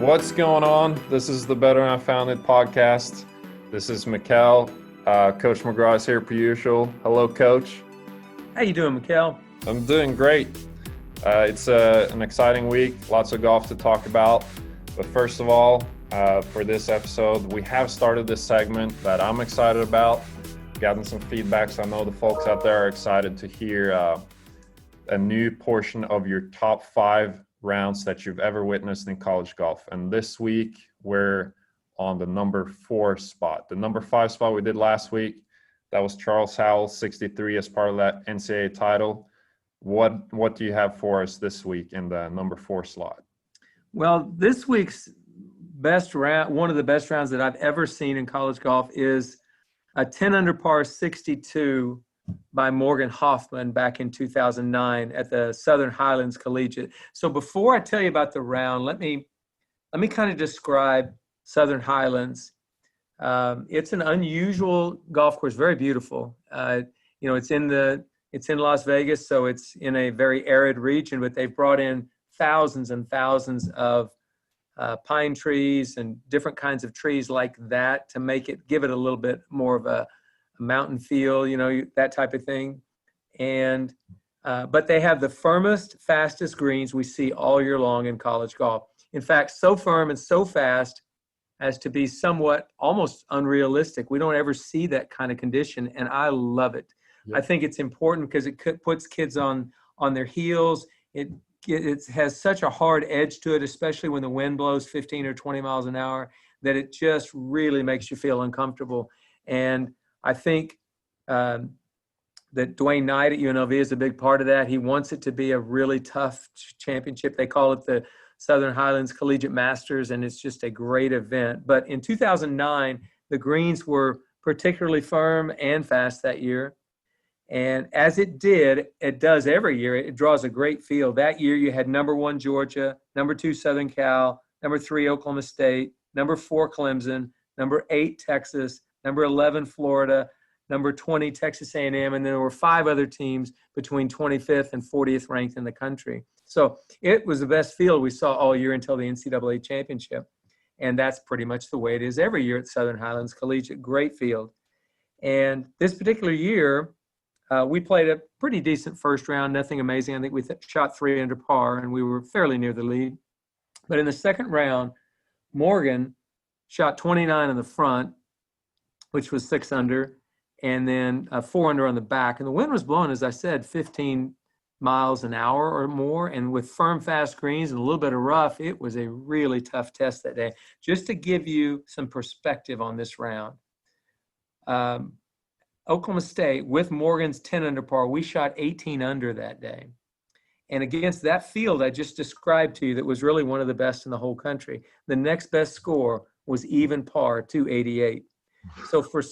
What's going on? This is the Better I Found It podcast. This is Mikkel. Coach McGraw is here per usual. Hello, Coach. How you doing, Mikkel? I'm doing great. It's an exciting week. Lots of golf to talk about. But first of all, for this episode, we have started this segment that I'm excited about. Gotten some feedback, so I know the folks out there are excited to hear a new portion of your top 5 rounds that you've ever witnessed in college golf. And this week, we're on the number 4 spot. The number 5 spot we did last week, that was Charles Howell, 63, as part of that NCAA title. What do you have for us this week in the number 4 slot? Well, this week's best round, one of the best rounds that I've ever seen in college golf, is a 10 under par 62 by Morgan Hoffman back in 2009 at the Southern Highlands Collegiate. So before I tell you about the round, let me kind of describe Southern Highlands. It's an unusual golf course, very beautiful. It's in Las Vegas, so it's in a very arid region, but they've brought in thousands and thousands of pine trees and different kinds of trees like that to give it a little bit more of a mountain feel, that type of thing. And but they have the firmest, fastest greens we see all year long in college golf. In fact, so firm and so fast as to be somewhat almost unrealistic. We don't ever see that kind of condition, and I love it. Yep. I think it's important because it puts kids on their heels. It has such a hard edge to it, especially when the wind blows 15 or 20 miles an hour, that it just really makes you feel uncomfortable. And I think that Dwayne Knight at UNLV is a big part of that. He wants it to be a really tough championship. They call it the Southern Highlands Collegiate Masters, and it's just a great event. But in 2009, the greens were particularly firm and fast that year. And as it does every year, it draws a great field. That year, you had number 1 Georgia, number 2 Southern Cal, number 3 Oklahoma State, number 4 Clemson, number 8 Texas, number 11 Florida, number 20 Texas A&M, and then there were 5 other teams between 25th and 40th ranked in the country. So it was the best field we saw all year until the NCAA championship. And that's pretty much the way it is every year at Southern Highlands Collegiate. Great field. And this particular year, we played a pretty decent first round, nothing amazing. I think we shot 3 under par, and we were fairly near the lead. But in the second round, Morgan shot 29 in the front, which was 6 under, and then 4 under on the back. And the wind was blowing, as I said, 15 miles an hour or more. And with firm, fast greens and a little bit of rough, it was a really tough test that day. Just to give you some perspective on this round, Oklahoma State, with Morgan's 10 under par, we shot 18 under that day. And against that field I just described to you, that was really one of the best in the whole country, the next best score was even par, 288. So for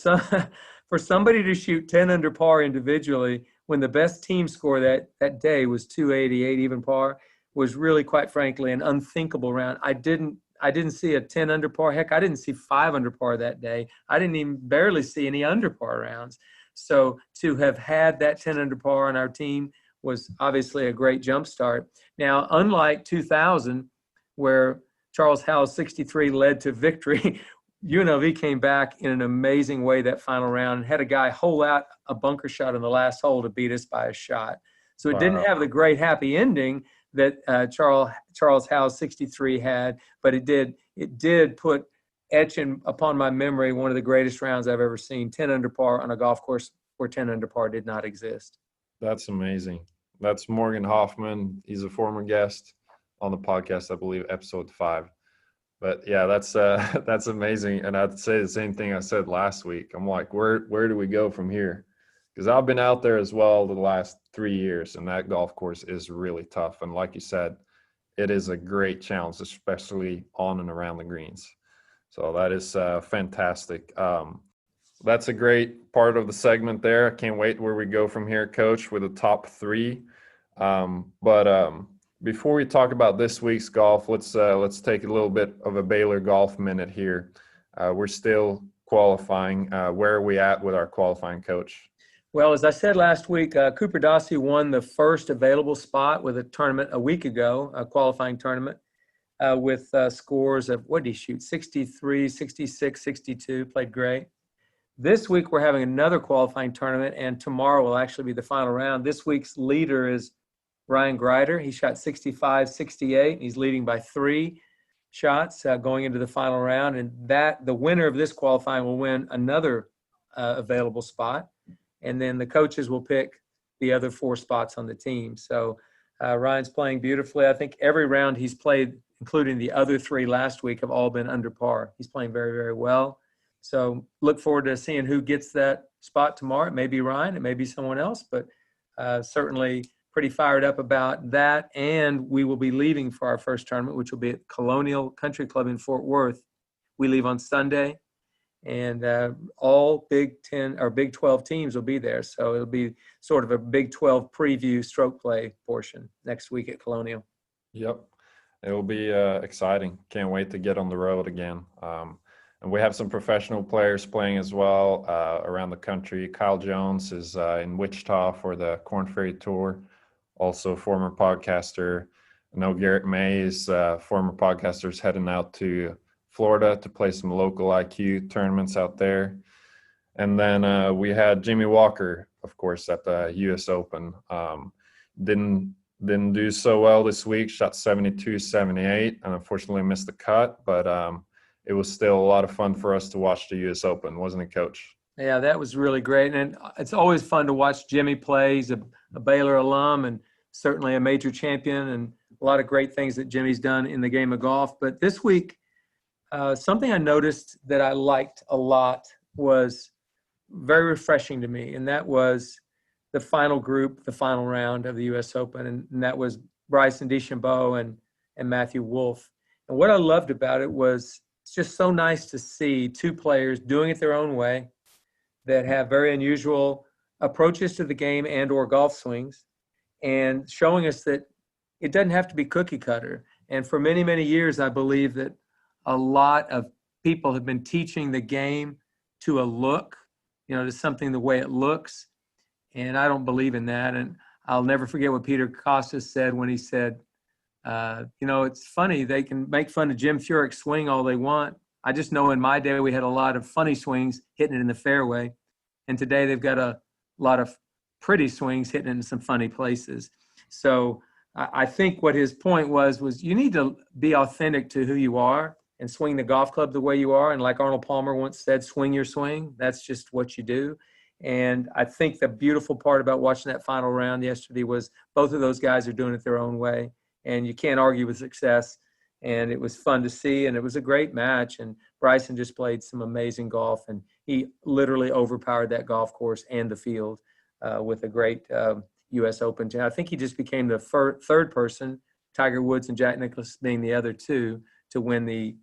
somebody to shoot 10 under par individually when the best team score that day was 288 even par was really, quite frankly, an unthinkable round. I didn't see a 10 under par. Heck, I didn't see 5 under par that day. I didn't even barely see any under par rounds. So to have had that 10 under par on our team was obviously a great jump start. Now, unlike 2000, where Charles Howell's 63 led to victory, UNLV came back in an amazing way that final round and had a guy hole out a bunker shot in the last hole to beat us by a shot. So it didn't have the great happy ending that Charles Howell's 63 had, but it did put etching upon my memory one of the greatest rounds I've ever seen, 10 under par on a golf course where 10 under par did not exist. That's amazing. That's Morgan Hoffman. He's a former guest on the podcast, I believe, episode 5. But yeah, that's amazing. And I'd say the same thing I said last week. I'm like, where do we go from here? Because I've been out there as well the last 3 years, and that golf course is really tough. And like you said, it is a great challenge, especially on and around the greens. So that is fantastic. That's a great part of the segment there. I can't wait where we go from here, Coach, with the top 3. Before we talk about this week's golf, let's take a little bit of a Baylor golf minute here. We're still qualifying. Where are we at with our qualifying, Coach? Well, as I said last week, Cooper Dossie won the first available spot with a tournament a week ago, a qualifying tournament. with scores of, what did he shoot? 63, 66, 62, played great. This week, we're having another qualifying tournament, and tomorrow will actually be the final round. This week's leader is Ryan Grider. He shot 65, 68. He's leading by 3 shots going into the final round, and the winner of this qualifying will win another available spot, and then the coaches will pick the other 4 spots on the team. So Ryan's playing beautifully. I think every round he's played, including the other 3 last week, have all been under par. He's playing very, very well. So look forward to seeing who gets that spot tomorrow. It may be Ryan, it may be someone else, but certainly pretty fired up about that. And we will be leaving for our first tournament, which will be at Colonial Country Club in Fort Worth. We leave on Sunday, and all Big 10 or Big 12 teams will be there. So it'll be sort of a Big 12 preview stroke play portion next week at Colonial. Yep. It will be exciting. Can't wait to get on the road again. And we have some professional players playing as well around the country. Kyle Jones is in Wichita for the Korn Ferry Tour, also former podcaster. I know Garrett May is former podcaster, is heading out to Florida to play some local IQ tournaments out there. And then we had Jimmy Walker, of course, at the U.S. Open. Didn't do so well this week, shot 72, 78, and unfortunately missed the cut, but it was still a lot of fun for us to watch the U.S. Open, wasn't it, Coach? Yeah, that was really great. And it's always fun to watch Jimmy play. He's a Baylor alum and certainly a major champion, and a lot of great things that Jimmy's done in the game of golf. But this week, something I noticed that I liked a lot was very refreshing to me, and that was the final group, the final round of the U.S. Open, and that was Bryson DeChambeau and Matthew Wolff. And what I loved about it was it's just so nice to see 2 players doing it their own way that have very unusual approaches to the game and or golf swings, and showing us that it doesn't have to be cookie cutter. And for many, many years, I believe that a lot of people have been teaching the game to a look, to something the way it looks. And I don't believe in that. And I'll never forget what Peter Costas said when he said, it's funny, they can make fun of Jim Furyk's swing all they want. I just know in my day we had a lot of funny swings hitting it in the fairway. And today they've got a lot of pretty swings hitting it in some funny places. So I think what his point was you need to be authentic to who you are and swing the golf club the way you are. And like Arnold Palmer once said, swing your swing. That's just what you do. And I think the beautiful part about watching that final round yesterday was both of those guys are doing it their own way. And you can't argue with success. And it was fun to see, and it was a great match. And Bryson just played some amazing golf, and he literally overpowered that golf course and the field with a great U.S. Open. I think he just became the third person, Tiger Woods and Jack Nicklaus being the other 2, to win the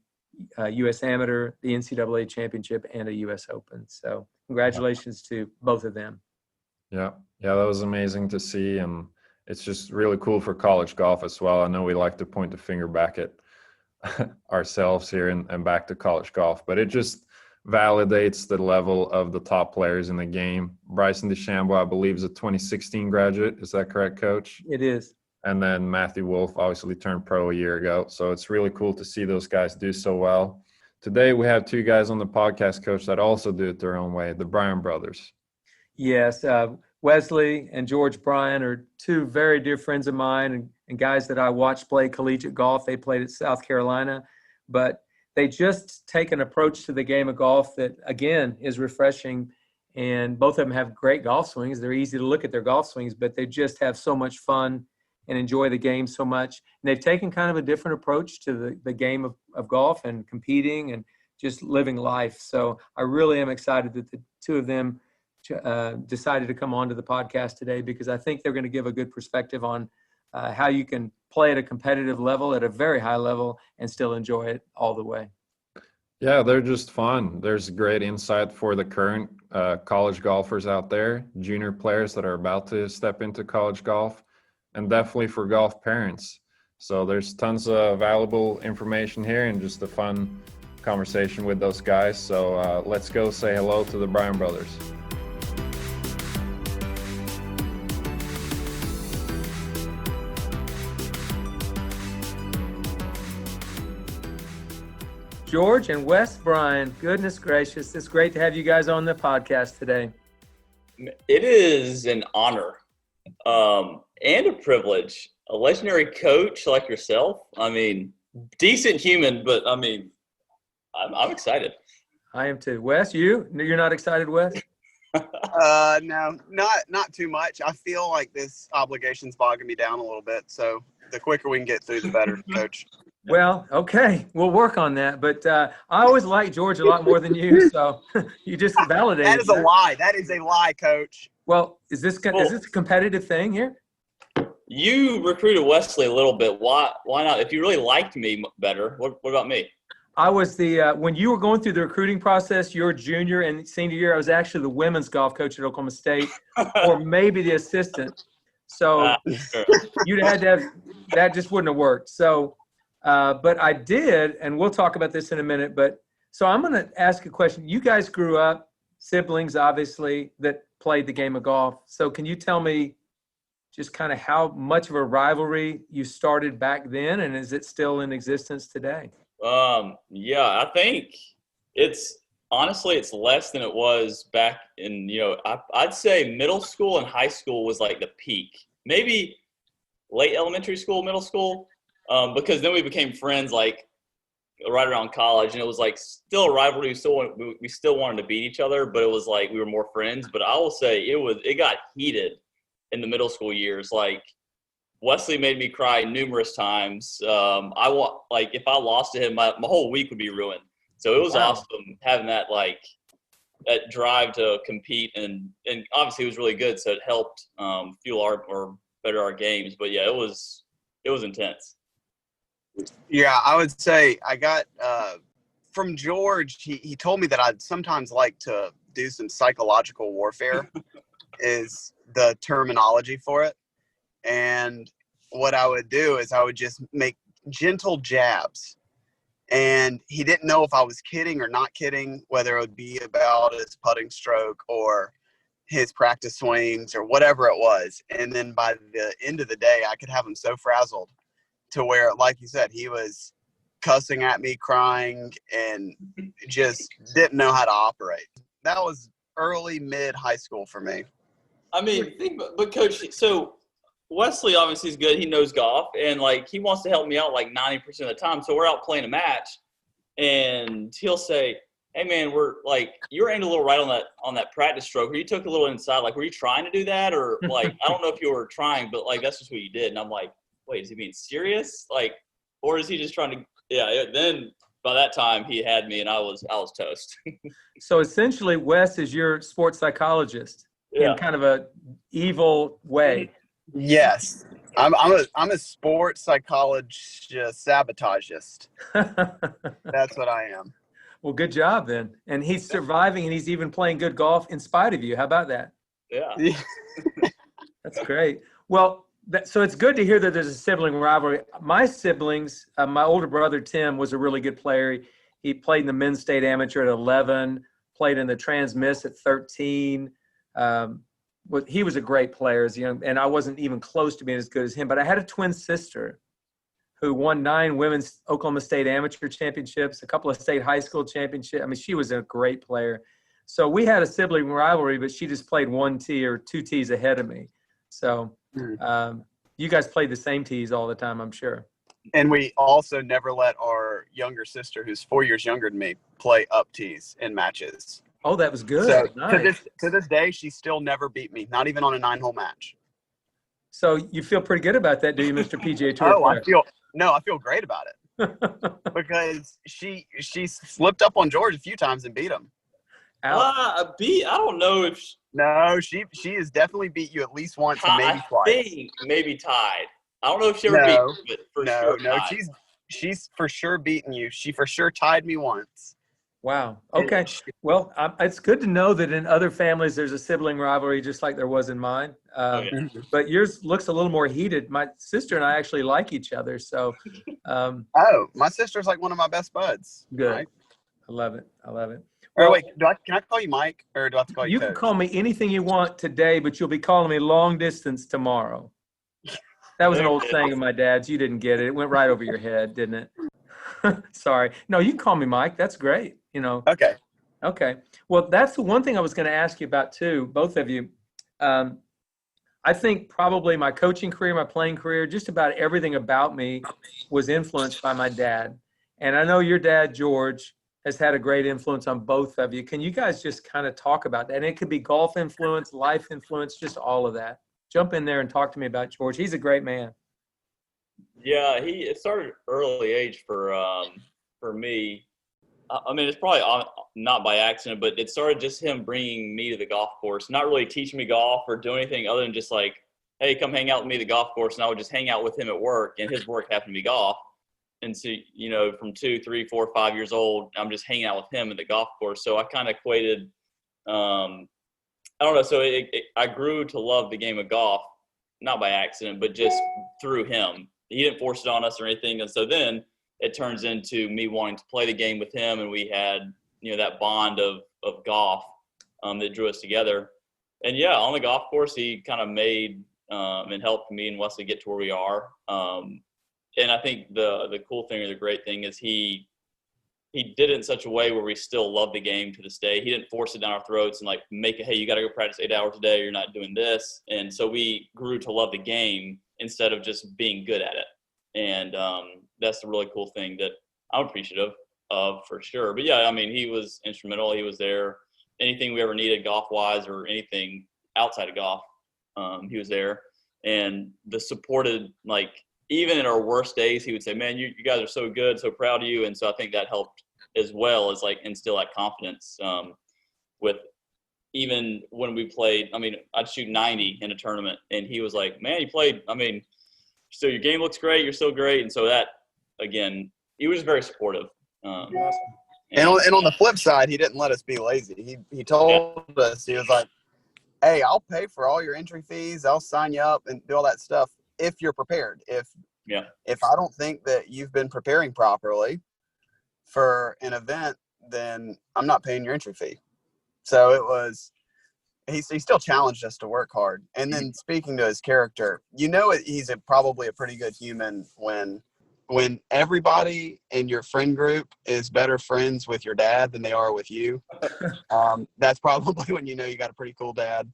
U.S. Amateur, the NCAA Championship, and a U.S. Open. So congratulations to both of them. Yeah, that was amazing to see, and it's just really cool for college golf as well. I know we like to point the finger back at ourselves here and back to college golf, but it just validates the level of the top players in the game. Bryson DeChambeau, I believe, is a 2016 graduate. Is that correct, Coach? It is. And then Matthew Wolff obviously turned pro a year ago. So it's really cool to see those guys do so well. Today we have 2 guys on the podcast, Coach, that also do it their own way, the Bryan brothers. Yes, Wesley and George Bryan are 2 very dear friends of mine and guys that I watched play collegiate golf. They played at South Carolina, but they just take an approach to the game of golf that, again, is refreshing. And both of them have great golf swings. They're easy to look at their golf swings, but they just have so much fun and enjoy the game so much. And they've taken kind of a different approach to the game of golf and competing and just living life. So I really am excited that the 2 of them decided to come on to the podcast today, because I think they're going to give a good perspective on how you can play at a competitive level, at a very high level, and still enjoy it all the way. Yeah, they're just fun. There's great insight for the current college golfers out there, junior players that are about to step into college golf, and definitely for golf parents. So there's tons of valuable information here and just a fun conversation with those guys. So let's go say hello to the Bryan brothers. George and Wes Bryan. Goodness gracious. It's great to have you guys on the podcast today. It is an honor and a privilege. A legendary coach like yourself. I mean, decent human, but I mean, I'm excited. I am too. Wes, you're not excited, Wes? No, not too much. I feel like this obligation's bogging me down a little bit. So the quicker we can get through, the better, Coach. Well, okay. We'll work on that. But I always like George a lot more than you, so you just validated That is a lie. That is a lie, Coach. Well, is this a competitive thing here? You recruited Wesley a little bit. Why not? If you really liked me better, what about me? I was when you were going through the recruiting process, your junior and senior year, I was actually the women's golf coach at Oklahoma State, or maybe the assistant. So you'd had to have – that just wouldn't have worked. So but I did, and we'll talk about this in a minute. But so I'm going to ask a question. You guys grew up, siblings obviously, that played the game of golf. So can you tell me just kind of how much of a rivalry you started back then, and is it still in existence today? Yeah, I think it's less than it was back in, I'd say middle school and high school was like the peak. Maybe late elementary school, middle school, because then we became friends like right around college, and it was like still a rivalry. We still wanted to beat each other, but it was like we were more friends. But I will say it got heated in the middle school years. Like Wesley made me cry numerous times. If I lost to him, my whole week would be ruined. So it was awesome having that that drive to compete, and obviously it was really good. So it helped fuel better our games. But yeah, it was intense. Yeah, I would say I got from George. He told me that I'd sometimes like to do some psychological warfare is the terminology for it. And what I would do is I would just make gentle jabs. And he didn't know if I was kidding or not kidding, whether it would be about his putting stroke or his practice swings or whatever it was. And then by the end of the day, I could have him so frazzled to where, like you said, he was cussing at me, crying, and just didn't know how to operate. That was early, mid-high school for me. I mean, but Coach, so Wesley obviously is good. He knows golf, and he wants to help me out 90% of the time. So we're out playing a match, and he'll say, "Hey man, you're aimed a little right on that practice stroke, or you took a little inside. Were you trying to do that, or I don't know if you were trying, but that's just what you did." And I'm like, "Wait, is he being serious? Or is he just trying to?" Yeah. Then by that time he had me, and I was toast. So essentially, Wes is your sports psychologist in kind of a evil way. Yes, I'm a sports psychologist sabotagist. That's what I am. Well, good job then. And he's surviving, and he's even playing good golf in spite of you. How about that? Yeah. That's great. Well, so it's good to hear that there's a sibling rivalry. My siblings, my older brother Tim was a really good player. He played in the men's state amateur at 11, played in the Trans-Miss at 13. He was a great player, and I wasn't even close to being as good as him. But I had a twin sister who won 9 women's Oklahoma State amateur championships, a couple of state high school championships. I mean, she was a great player. So we had a sibling rivalry, but she just played 1 tee or 2 tees ahead of me. So you guys played the same tees all the time, I'm sure. And we also never let our younger sister, who's 4 years younger than me, play up tees in matches. Oh, that was good. So nice. to this day, she still never beat me, not even on a 9-hole match. So you feel pretty good about that, do you, Mr. PGA Tour player? I feel great about it because she slipped up on George a few times and beat him. I don't know if she has definitely beat you at least once, maybe twice. I think maybe tied. I don't know if she ever beat you, but for sure. No, she's for sure beaten you. She for sure tied me once. Wow. Okay. Well, it's good to know that in other families there's a sibling rivalry, just like there was in mine. But yours looks a little more heated. My sister and I actually like each other. So. My sister's like one of my best buds. Good. Right? I love it. Well, wait, can I call you Mike, or do I have to call you? You can call me anything you want today, but you'll be calling me long distance tomorrow. That was an old saying of my dad's. You didn't get it. It went right over your head, didn't it? Sorry. No, you can call me Mike. That's great. Okay. Okay. Well, that's the one thing I was going to ask you about too, both of you. I think probably my coaching career, my playing career, just about everything about me was influenced by my dad. And I know your dad, George, has had a great influence on both of you. Can you guys just kind of talk about that? And it could be golf influence, life influence, just all of that. Jump in there and talk to me about George. He's a great man. Yeah, it started early age for me. I mean, it's probably not by accident, but it started just him bringing me to the golf course, not really teaching me golf or doing anything other than just like, hey, come hang out with me at the golf course. And I would just hang out with him at work, and his work happened to be golf. And so, from 2, 3, 4, 5 years old, I'm just hanging out with him at the golf course. So I kind of equated, I don't know. So I grew to love the game of golf, not by accident, but just through him. He didn't force it on us or anything. And so then it turns into me wanting to play the game with him. And we had, that bond of golf that drew us together. And yeah, on the golf course, he kind of made and helped me and Wesley get to where we are. And I think the cool thing or the great thing is he did it in such a way where we still love the game to this day. He didn't force it down our throats and like make it, hey, you got to go practice 8 hours a day. You're not doing this. And so we grew to love the game instead of just being good at it. And that's the really cool thing that I'm appreciative of for sure. But yeah, I mean, he was instrumental. He was there. Anything we ever needed golf-wise or anything outside of golf, he was there. And the supported, like, even in our worst days, he would say, man, you guys are so good, so proud of you. And so I think that helped as well as, like, instill that confidence with even when we played. I mean, I'd shoot 90 in a tournament, and he was like, man, you played, I mean, so your game looks great. You're still great. And so that, again, he was very supportive. And on the flip side, he didn't let us be lazy. He told us, he was like, hey, I'll pay for all your entry fees. I'll sign you up and do all that stuff if you're prepared. If I don't think that you've been preparing properly for an event, then I'm not paying your entry fee. So it was, he still challenged us to work hard. And then speaking to his character, he's probably a pretty good human when everybody in your friend group is better friends with your dad than they are with you. That's probably when you got a pretty cool dad.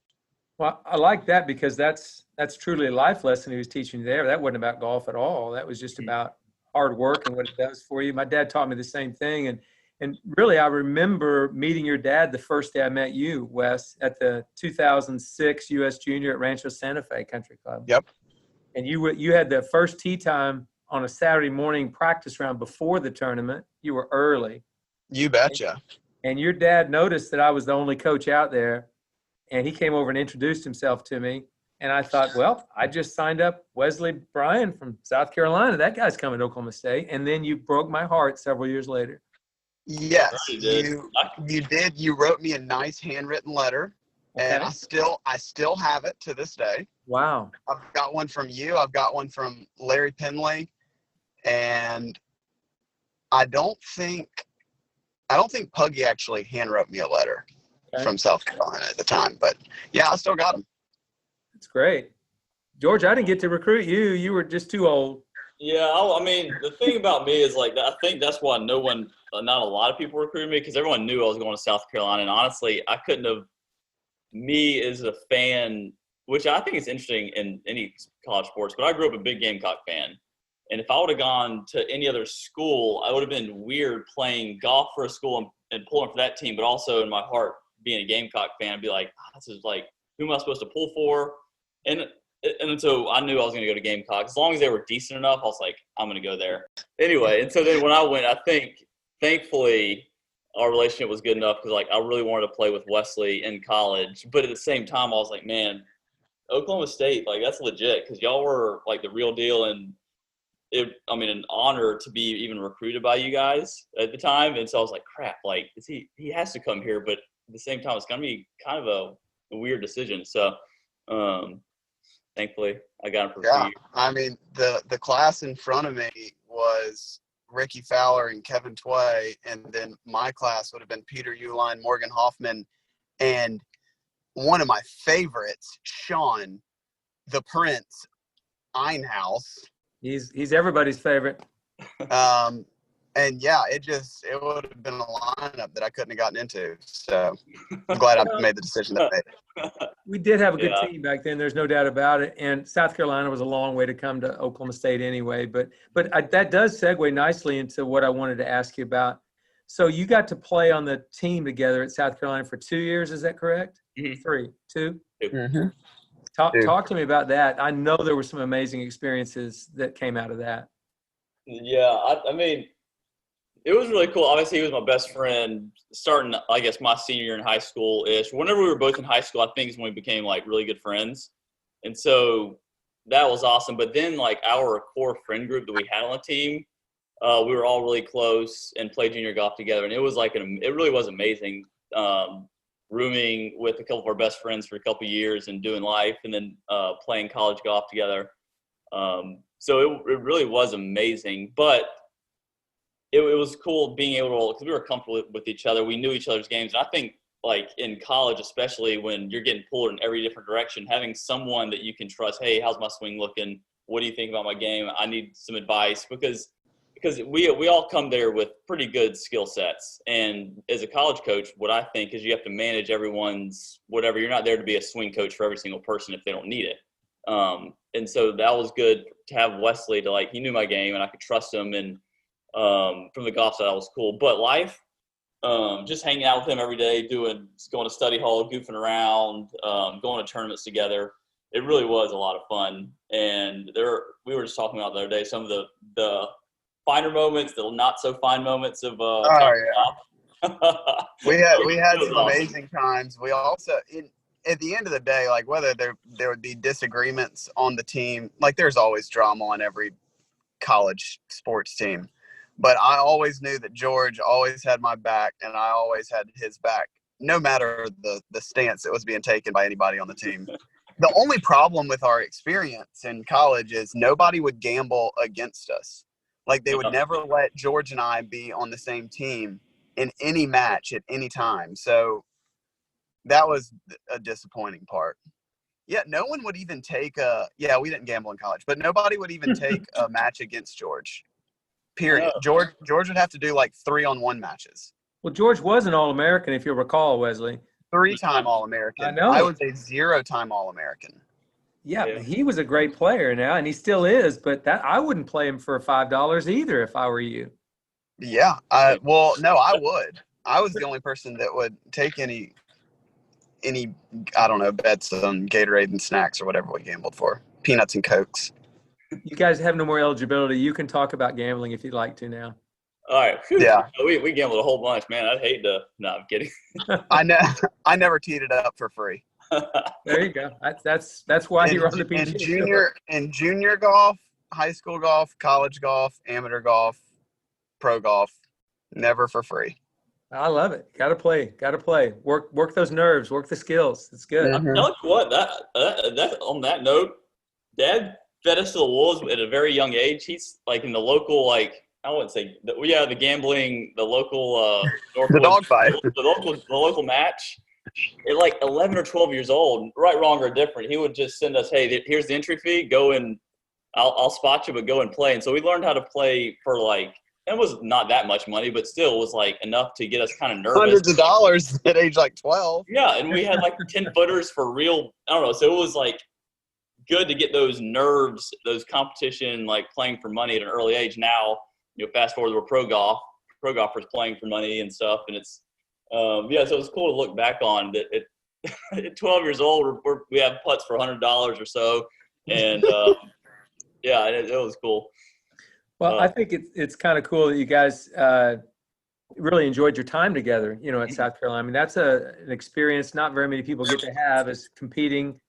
Well, I like that because that's truly a life lesson he was teaching you there. That wasn't about golf at all. That was just about hard work and what it does for you. My dad taught me the same thing. And really, I remember meeting your dad the first day I met you, Wes, at the 2006 U.S. Junior at Rancho Santa Fe Country Club. Yep. And you had the first tee time on a Saturday morning practice round before the tournament. You were early. You betcha. And your dad noticed that I was the only coach out there, and he came over and introduced himself to me. And I thought, well, I just signed up Wesley Bryan from South Carolina. That guy's coming to Oklahoma State. And then you broke my heart several years later. Yes, you did. You wrote me a nice handwritten letter, and I still have it to this day. Wow. I've got one from you. I've got one from Larry Penley, and I don't think Puggy actually handwrote me a letter from South Carolina at the time, but yeah, I still got them. That's great. George, I didn't get to recruit you. You were just too old. Yeah, I mean, the thing about me is, like, I think that's why not a lot of people recruited me, because everyone knew I was going to South Carolina. And honestly, I couldn't have, me as a fan, which I think is interesting in any college sports, but I grew up a big Gamecock fan. And if I would have gone to any other school, I would have been weird playing golf for a school and pulling for that team, but also in my heart, being a Gamecock fan, I'd be like, this is like, who am I supposed to pull for? And so I knew I was going to go to Gamecock. As long as they were decent enough, I was like, I'm going to go there. Anyway, and so then when I went, I think, thankfully, our relationship was good enough because, like, I really wanted to play with Wesley in college. But at the same time, I was like, man, Oklahoma State, like, that's legit because y'all were, like, the real deal. And, an honor to be even recruited by you guys at the time. And so I was like, crap, like, he has to come here. But at the same time, it's going to be kind of a weird decision. So, thankfully, I got him for free. I mean, the class in front of me was Ricky Fowler and Kevin Tway, and then my class would have been Peter Uline, Morgan Hoffman, and one of my favorites, Sean, the Prince Einhaus. He's everybody's favorite. And yeah, it would have been a lineup that I couldn't have gotten into. So I'm glad I made the decision that I made. We did have a good Yeah. team back then. There's no doubt about it. And South Carolina was a long way to come to Oklahoma State anyway. But that does segue nicely into what I wanted to ask you about. So you got to play on the team together at South Carolina for 2 years. Is that correct? Mhm. 3, 2. Mm-hmm. Talk to me about that. I know there were some amazing experiences that came out of that. Yeah, I mean, it was really cool. Obviously, he was my best friend starting, I guess, my senior year in high school-ish. Whenever we were both in high school, I think is when we became, like, really good friends. And so that was awesome. But then, like, our core friend group that we had on the team, we were all really close and played junior golf together. And it was like it really was amazing rooming with a couple of our best friends for a couple of years and doing life and then playing college golf together. So it really was amazing. But it was cool being able to, because we were comfortable with each other. We knew each other's games. And I think, like, in college, especially when you're getting pulled in every different direction, having someone that you can trust, hey, how's my swing looking? What do you think about my game? I need some advice. Because we all come there with pretty good skill sets. And as a college coach, what I think is you have to manage everyone's whatever. You're not there to be a swing coach for every single person if they don't need it. And so that was good to have Wesley to, like, he knew my game and I could trust him. And from the golf side, that was cool. But life, just hanging out with him every day, going to study hall, goofing around, going to tournaments together. It really was a lot of fun. And we were just talking about the other day, some of the finer moments, the not so fine moments of we had some awesome. amazing times. We also at the end of the day, like, whether there would be disagreements on the team, like, there's always drama on every college sports team. But I always knew that George always had my back, and I always had his back, no matter the stance that was being taken by anybody on the team. The only problem with our experience in college is nobody would gamble against us. Like, they would never let George and I be on the same team in any match at any time. So that was a disappointing part. Yeah, no one would even take we didn't gamble in college, but nobody would even take a match against George. Period. George would have to do, like, 3-on-1 matches. Well, George was an All-American, if you'll recall, Wesley. 3-time All-American. I know. I was a 0-time All-American. Yeah, but he was a great player now, and he still is. But I wouldn't play him for $5 either if I were you. Yeah. Well, no, I would. I was the only person that would take any I don't know, bets on Gatorade and snacks or whatever we gambled for. Peanuts and Cokes. You guys have no more eligibility. You can talk about gambling if you'd like to now. All right. Whew. Yeah. We gambled a whole bunch, man. I'd hate to. No, I'm kidding. I never teed it up for free. There you go. That's why you're on the PGA Tour. In junior golf, high school golf, college golf, amateur golf, pro golf, never for free. I love it. Got to play. Work those nerves. Work the skills. It's good. Mm-hmm. I tell you what. That on that note, Dad fed us to the wolves at a very young age. He's, like, in the local, like, I wouldn't say the gambling, the local the dog fight, the local match. At like 11 or 12 years old, right, wrong, or different, he would just send us, hey, here's the entry fee. Go and I'll spot you, but go and play. And so we learned how to play for, like, it was not that much money, but still was, like, enough to get us kind of nervous. Hundreds of dollars at age, like, 12. Yeah, and we had, like, 10-footers for real. I don't know. So it was, like, good to get those nerves, those competition, like, playing for money at an early age. Now, fast forward, we're pro golfers playing for money and stuff. And it's, so it's cool to look back on that at 12 years old, we have putts for $100 or so. And, it was cool. Well, I think it's kind of cool that you guys really enjoyed your time together, at South Carolina. I mean, that's an experience not very many people get to have, is competing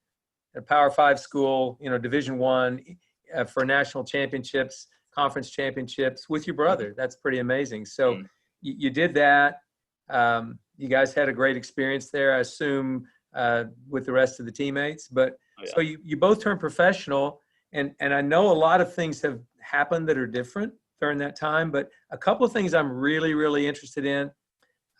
at a Power 5 school, Division I, for national championships, conference championships with your brother. That's pretty amazing. So you did that. You guys had a great experience there, I assume, with the rest of the teammates. But so you both turned professional, and I know a lot of things have happened that are different during that time. But a couple of things I'm really, really interested in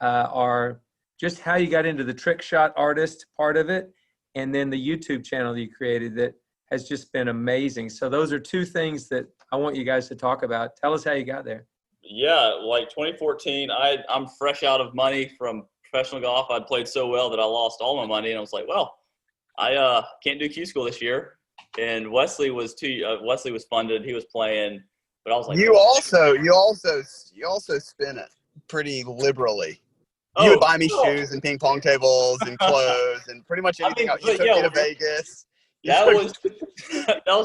are just how you got into the trick shot artist part of it, and then the YouTube channel that you created that has just been amazing. So those are two things that I want you guys to talk about. Tell us how you got there. Yeah, like 2014, I'm fresh out of money from professional golf. I'd played so well that I lost all my money, and I was like, well, I can't do Q school this year. And Wesley was funded. He was playing, but I was like, You also spin it pretty liberally. You would buy me shoes and ping pong tables and clothes and pretty much anything else. You took me to Vegas. That was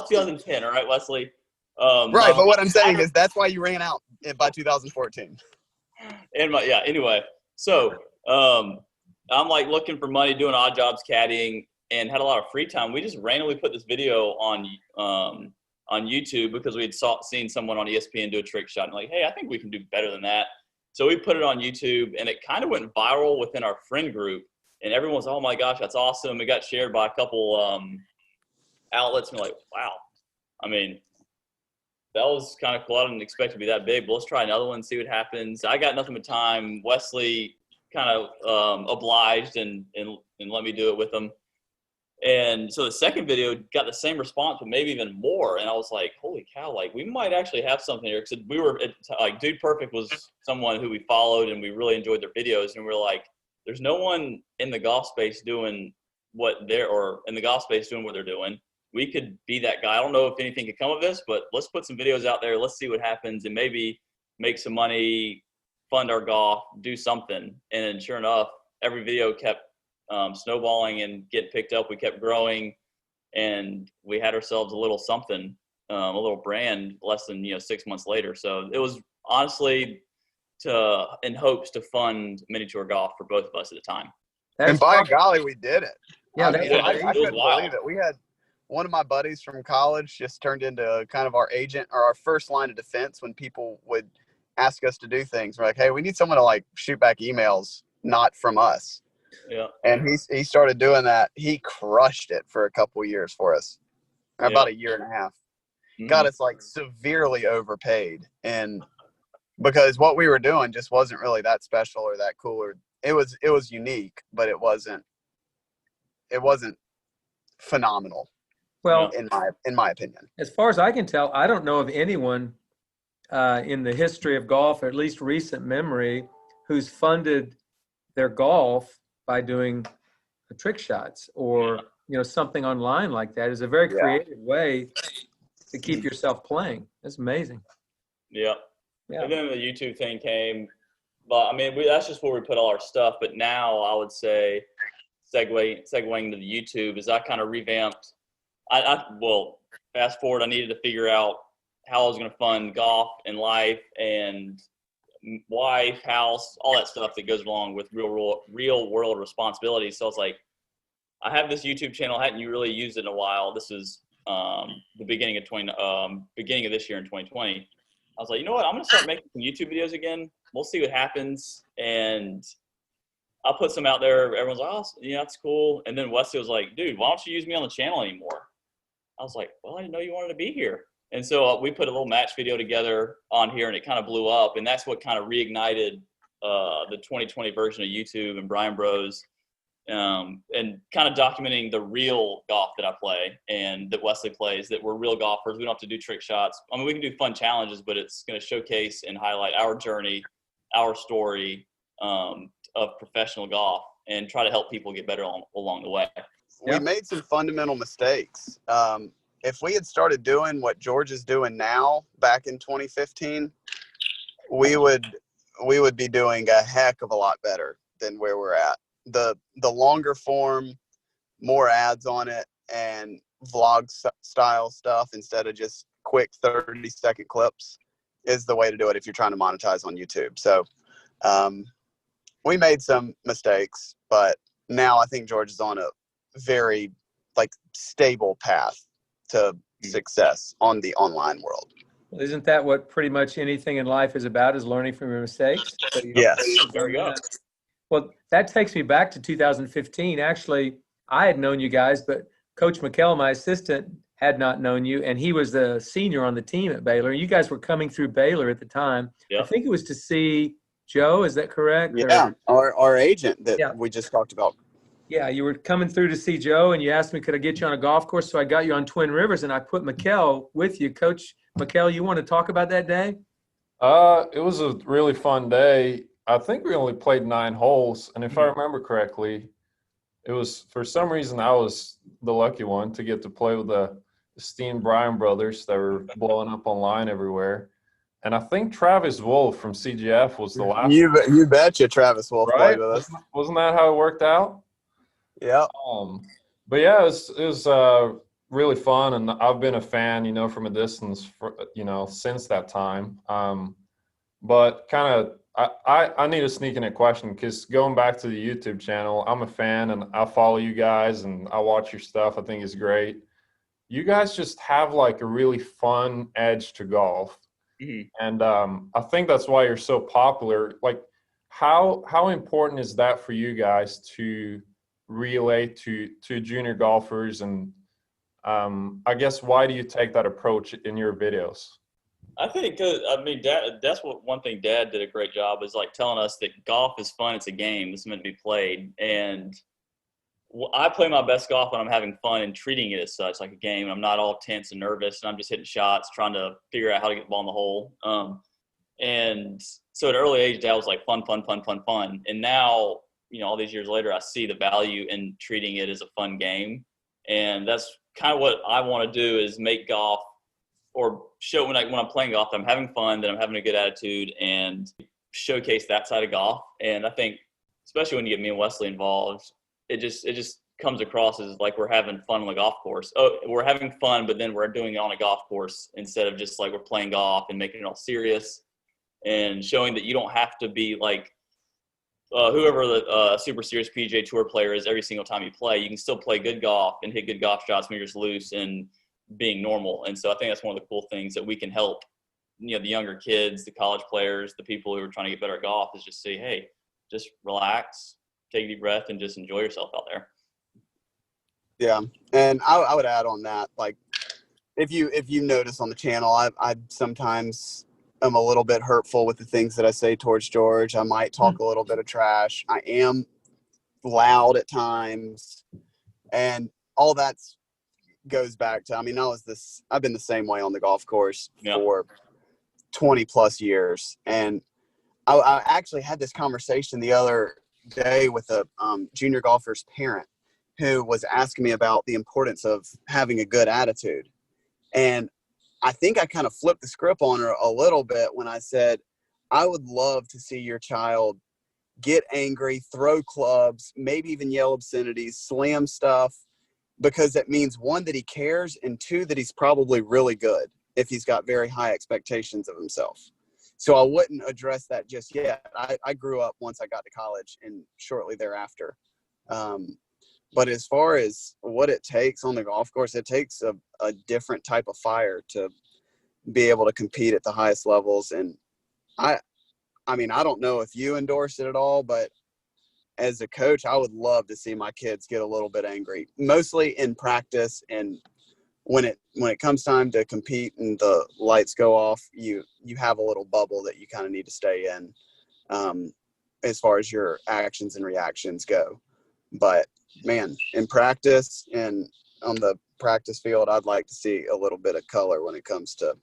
2010, all right, Wesley. Right, but what I'm saying is that's why you ran out by 2014. Anyway, so I'm like looking for money, doing odd jobs, caddying, and had a lot of free time. We just randomly put this video on YouTube because we had seen someone on ESPN do a trick shot and like, hey, I think we can do better than that. So we put it on YouTube, and it kind of went viral within our friend group, and everyone was, oh my gosh, that's awesome. It got shared by a couple outlets, and we're like, wow. I mean, that was kind of cool. I didn't expect it to be that big, but let's try another one, see what happens. I got nothing but time. Wesley kind of obliged and let me do it with him. And so the second video got the same response, but maybe even more. And I was like, holy cow, like we might actually have something here. Because we were like, Dude Perfect was someone who we followed and we really enjoyed their videos. And we were like, there's no one in the golf space doing what they're doing. We could be that guy. I don't know if anything could come of this, but let's put some videos out there. Let's see what happens and maybe make some money, fund our golf, do something. And sure enough, every video kept snowballing and getting picked up. We kept growing, and we had ourselves a little something, a little brand less than 6 months later. So it was honestly in hopes to fund mini tour golf for both of us at the time. And by golly, we did it. Yeah, I couldn't believe it. We had one of my buddies from college just turned into kind of our agent or our first line of defense when people would ask us to do things. We're like, hey, we need someone to like shoot back emails, not from us. Yeah. And he started doing that. He crushed it for a couple of years for us. About a year and a half. Mm-hmm. Got us like severely overpaid. And because what we were doing just wasn't really that special or that cool, or it was unique, but it wasn't phenomenal. Well, in my opinion, as far as I can tell, I don't know of anyone in the history of golf, or at least recent memory, who's funded their golf by doing trick shots or something online like that. Is a very creative way to keep yourself playing. That's amazing. Yeah. And then the YouTube thing came, but I mean, that's just where we put all our stuff. But now I would say, segueing to the YouTube, is I kind of revamped. Well, fast forward, I needed to figure out how I was going to fund golf and life and wife, house, all that stuff that goes along with real world responsibilities. So I was like, I have this YouTube channel. Hadn't you really used it in a while? This is the beginning of this year in 2020. I was like, you know what? I'm going to start making some YouTube videos again. We'll see what happens. And I'll put some out there. Everyone's like, oh, yeah, that's cool. And then Wesley was like, dude, why don't you use me on the channel anymore? I was like, well, I didn't know you wanted to be here. And so we put a little match video together on here, and it kind of blew up. And that's what kind of reignited the 2020 version of YouTube and Bryan Bros. And kind of documenting the real golf that I play and that Wesley plays, that we're real golfers. We don't have to do trick shots. I mean, we can do fun challenges, but it's going to showcase and highlight our journey, our story of professional golf, and try to help people get better along the way. We made some fundamental mistakes. If we had started doing what George is doing now back in 2015, we would be doing a heck of a lot better than where we're at. The longer form, more ads on it, and vlog style stuff instead of just quick 30-second clips is the way to do it if you're trying to monetize on YouTube. So we made some mistakes, but now I think George is on a very stable path to success on the online world. Well, isn't that what pretty much anything in life is about, is learning from your mistakes? So yes. There we go. Well, that takes me back to 2015. Actually, I had known you guys, but Coach Mikkel, my assistant, had not known you, and he was the senior on the team at Baylor. You guys were coming through Baylor at the time. Yep. I think it was to see Joe. Is that correct? Yeah, our agent that we just talked about. Yeah, you were coming through to see Joe, and you asked me, could I get you on a golf course? So I got you on Twin Rivers, and I put Mikkel with you. Coach Mikkel, you want to talk about that day? It was a really fun day. I think we only played 9 holes, and if I remember correctly, it was for some reason I was the lucky one to get to play with the esteemed Bryan Brothers that were blowing up online everywhere. And I think Travis Wolf from CGF was the last You betcha Travis Wolf right? played with us. Wasn't that how it worked out? Yeah. But yeah, it was really fun, and I've been a fan, from a distance, since that time. But kind of, I need a sneak in a question because going back to the YouTube channel, I'm a fan and I follow you guys and I watch your stuff. I think it's great. You guys just have like a really fun edge to golf. And I think that's why you're so popular. Like, how important is that for you guys to relay to junior golfers? And I guess why do you take that approach in your videos? I think, Dad, that's one thing Dad did a great job is like telling us that golf is fun. It's a game. It's meant to be played. And I play my best golf when I'm having fun and treating it as such, like a game. And I'm not all tense and nervous, and I'm just hitting shots, trying to figure out how to get the ball in the hole. And so at an early age, Dad was like fun. And now, all these years later, I see the value in treating it as a fun game. And that's kind of what I want to do is make golf or show when I'm playing golf, that I'm having fun, that I'm having a good attitude, and showcase that side of golf. And I think, especially when you get me and Wesley involved, it just comes across as like we're having fun on the golf course. Oh, we're having fun, but then we're doing it on a golf course instead of just like we're playing golf and making it all serious, and showing that you don't have to be like whoever the super serious PGA Tour player is every single time you play. You can still play good golf and hit good golf shots when you're just loose and being normal. And so I think that's one of the cool things that we can help, the younger kids, the college players, the people who are trying to get better at golf, is just say, hey, just relax, take a deep breath, and just enjoy yourself out there. Yeah. And I would add on that, like, if you notice on the channel, I sometimes am a little bit hurtful with the things that I say towards George. I might talk a little bit of trash. I am loud at times, and all that's goes back to, I've been the same way on the golf course for 20 plus years. And I actually had this conversation the other day with a junior golfer's parent who was asking me about the importance of having a good attitude. And I think I kind of flipped the script on her a little bit when I said, I would love to see your child get angry, throw clubs, maybe even yell obscenities, slam stuff, because that means, one, that he cares, and two, that he's probably really good if he's got very high expectations of himself. So I wouldn't address that just yet. I grew up once I got to college and shortly thereafter. But as far as what it takes on the golf course, it takes a different type of fire to be able to compete at the highest levels. And I don't know if you endorse it at all, but as a coach, I would love to see my kids get a little bit angry, mostly in practice. And when it comes time to compete and the lights go off, you have a little bubble that you kind of need to stay in, as far as your actions and reactions go. But man, in practice and on the practice field, I'd like to see a little bit of color when it comes to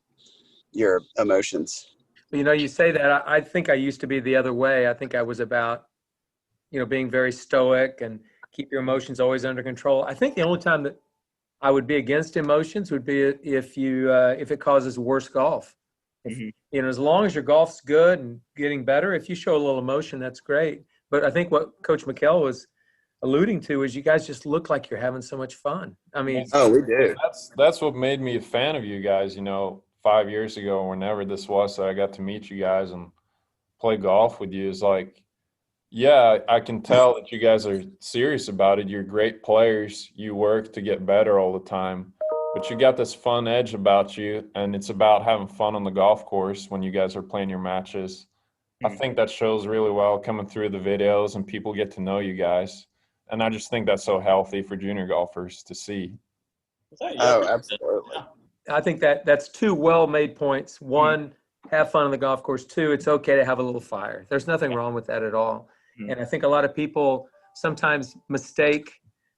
your emotions. You say that. I think I used to be the other way. I think I was about, being very stoic and keep your emotions always under control. I think the only time that I would be against emotions would be if it causes worse golf. As long as your golf's good and getting better, if you show a little emotion, that's great. But I think what Coach Mikkel was alluding to is you guys just look like you're having so much fun. We do. That's what made me a fan of you guys, 5 years ago, whenever this was, that I got to meet you guys and play golf with you. Is like, yeah, I can tell that you guys are serious about it. You're great players. You work to get better all the time. But you got this fun edge about you, and it's about having fun on the golf course when you guys are playing your matches. I think that shows really well coming through the videos, and people get to know you guys. And I just think that's so healthy for junior golfers to see. Oh, absolutely. I think that's two well-made points. One, have fun on the golf course. Two, it's okay to have a little fire. There's nothing wrong with that at all. And I think a lot of people sometimes mistake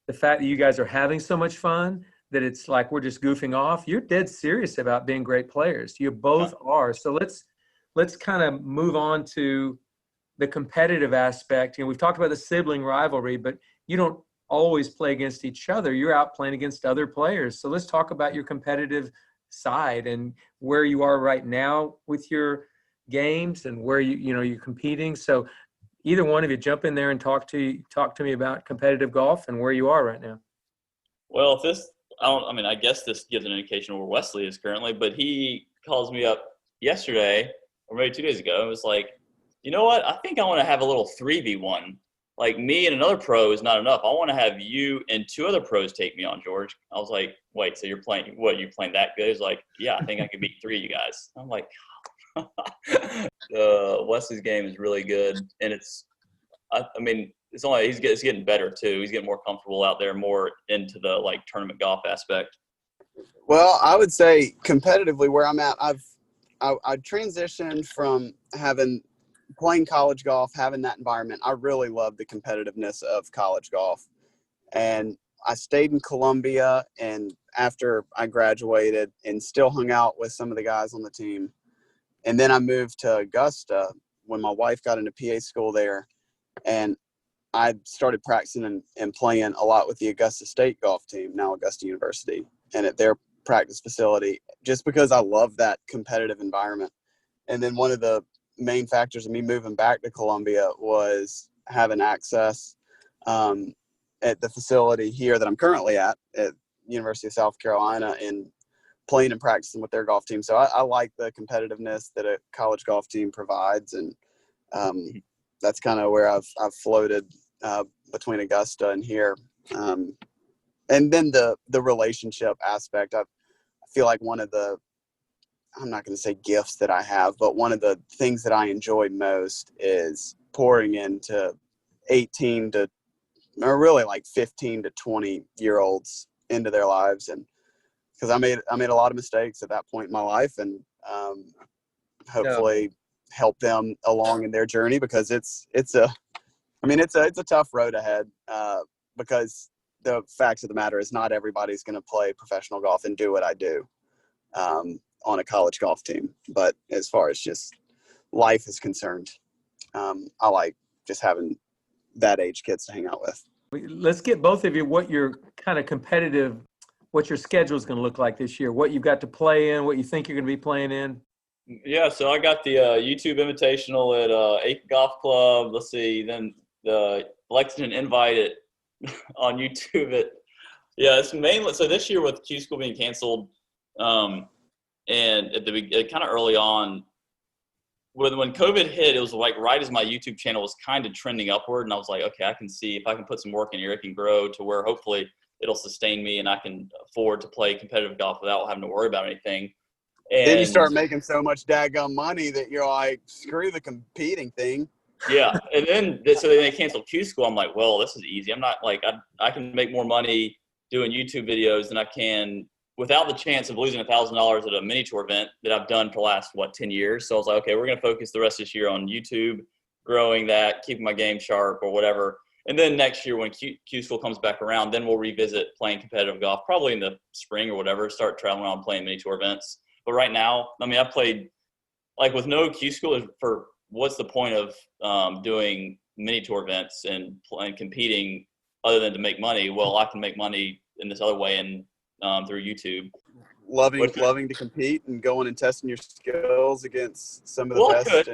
the fact that you guys are having so much fun that it's like we're just goofing off. You're dead serious about being great players. You both are. So let's let's kind of move on to the competitive aspect. We've talked about the sibling rivalry, but you don't always play against each other. You're out playing against other players. So let's talk about your competitive side and where you are right now with your games and where you're competing. So either one of you jump in there and talk to me about competitive golf and where you are right now. Well, I guess this gives an indication of where Wesley is currently, but he calls me up yesterday or maybe 2 days ago and was like, you know what? I think I want to have a little 3v1. Like, me and another pro is not enough. I want to have you and 2 other pros take me on, George. I was like, wait, so you're playing that good? He's like, yeah, I think I can beat 3 of you guys. I'm like, Wesley's game is really good. And it's getting better too. He's getting more comfortable out there, more into the like tournament golf aspect. Well, I would say competitively where I'm at, I transitioned from playing college golf, having that environment. I really love the competitiveness of college golf. And I stayed in Columbia, and after I graduated and still hung out with some of the guys on the team. And then I moved to Augusta when my wife got into PA school there. And I started practicing and playing a lot with the Augusta State golf team, now Augusta University, and at their practice facility, just because I love that competitive environment. And then one of the main factors of me moving back to Columbia was having access at the facility here that I'm currently at University of South Carolina, and playing and practicing with their golf team. So I like the competitiveness that a college golf team provides, and that's kind of where I've floated between Augusta and here. And then the relationship aspect, I feel like one of the, I'm not going to say gifts that I have, but one of the things that I enjoy most is pouring into 18 to, or really like 15 to 20 year olds into their lives. And because I made a lot of mistakes at that point in my life, and hopefully help them along in their journey, because it's a tough road ahead, because the facts of the matter is not everybody's going to play professional golf and do what I do on a college golf team. But as far as just life is concerned, I like just having that age kids to hang out with. Let's get both of you what your kind of competitive, what your schedule is going to look like this year, what you've got to play in, what you think you're going to be playing in. Yeah, so I got the YouTube Invitational at Aiken Golf Club. Let's see, then the Lexington Invite on YouTube. It's mainly, so this year with Q School being canceled, and kind of early on, when COVID hit, it was like right as my YouTube channel was kind of trending upward, and I was like, okay, I can see if I can put some work in here, it can grow to where hopefully it'll sustain me and I can afford to play competitive golf without having to worry about anything. And then you start making so much daggum money that you're like, screw the competing thing. Yeah. And then they canceled Q School. I'm like, well, this is easy. I'm not like, I can make more money doing YouTube videos than I can without the chance of losing $1,000 at a mini tour event that I've done for the last, 10 years. So I was like, okay, we're going to focus the rest of this year on YouTube, growing that, keeping my game sharp or whatever. And then next year when Q School comes back around, then we'll revisit playing competitive golf, probably in the spring or whatever, start traveling on playing mini tour events. But right now, I've played, like with no Q School, for what's the point of doing mini tour events and competing other than to make money? Well, I can make money in this other way and through YouTube. Loving to compete and going and testing your skills against some of the best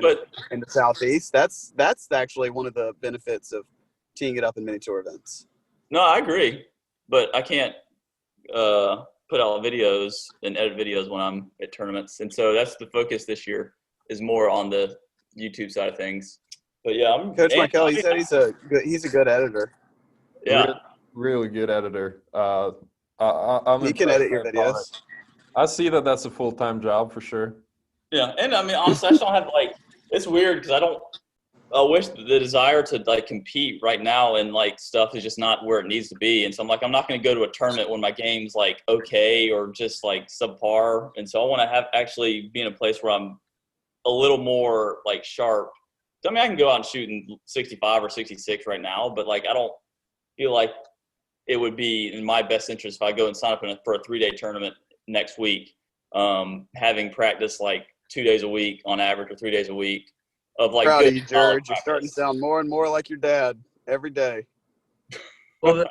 in the Southeast. That's actually one of the benefits of teeing it up in mini tour events. No, I agree, but I can't put out videos and edit videos when I'm at tournaments, and so that's the focus this year, is more on the YouTube side of things. But yeah, Coach Mikkel, he said he's a good editor. Yeah, really good editor. He can edit your videos. I see that's a full-time job for sure. Yeah, and honestly, I just don't have it's weird because I wish the desire to compete right now and stuff is just not where it needs to be. And so I'm like, I'm not going to go to a tournament when my game's okay or just subpar. And so I want to actually be in a place where I'm a little more sharp. I can go out and shoot in 65 or 66 right now, but I don't feel like it would be in my best interest if I go and sign up for a 3-day tournament next week, having practiced 2 days a week on average or 3 days a week of like Proud good of you, solid George. You're starting to practice. sound more and more like your dad every day. Well,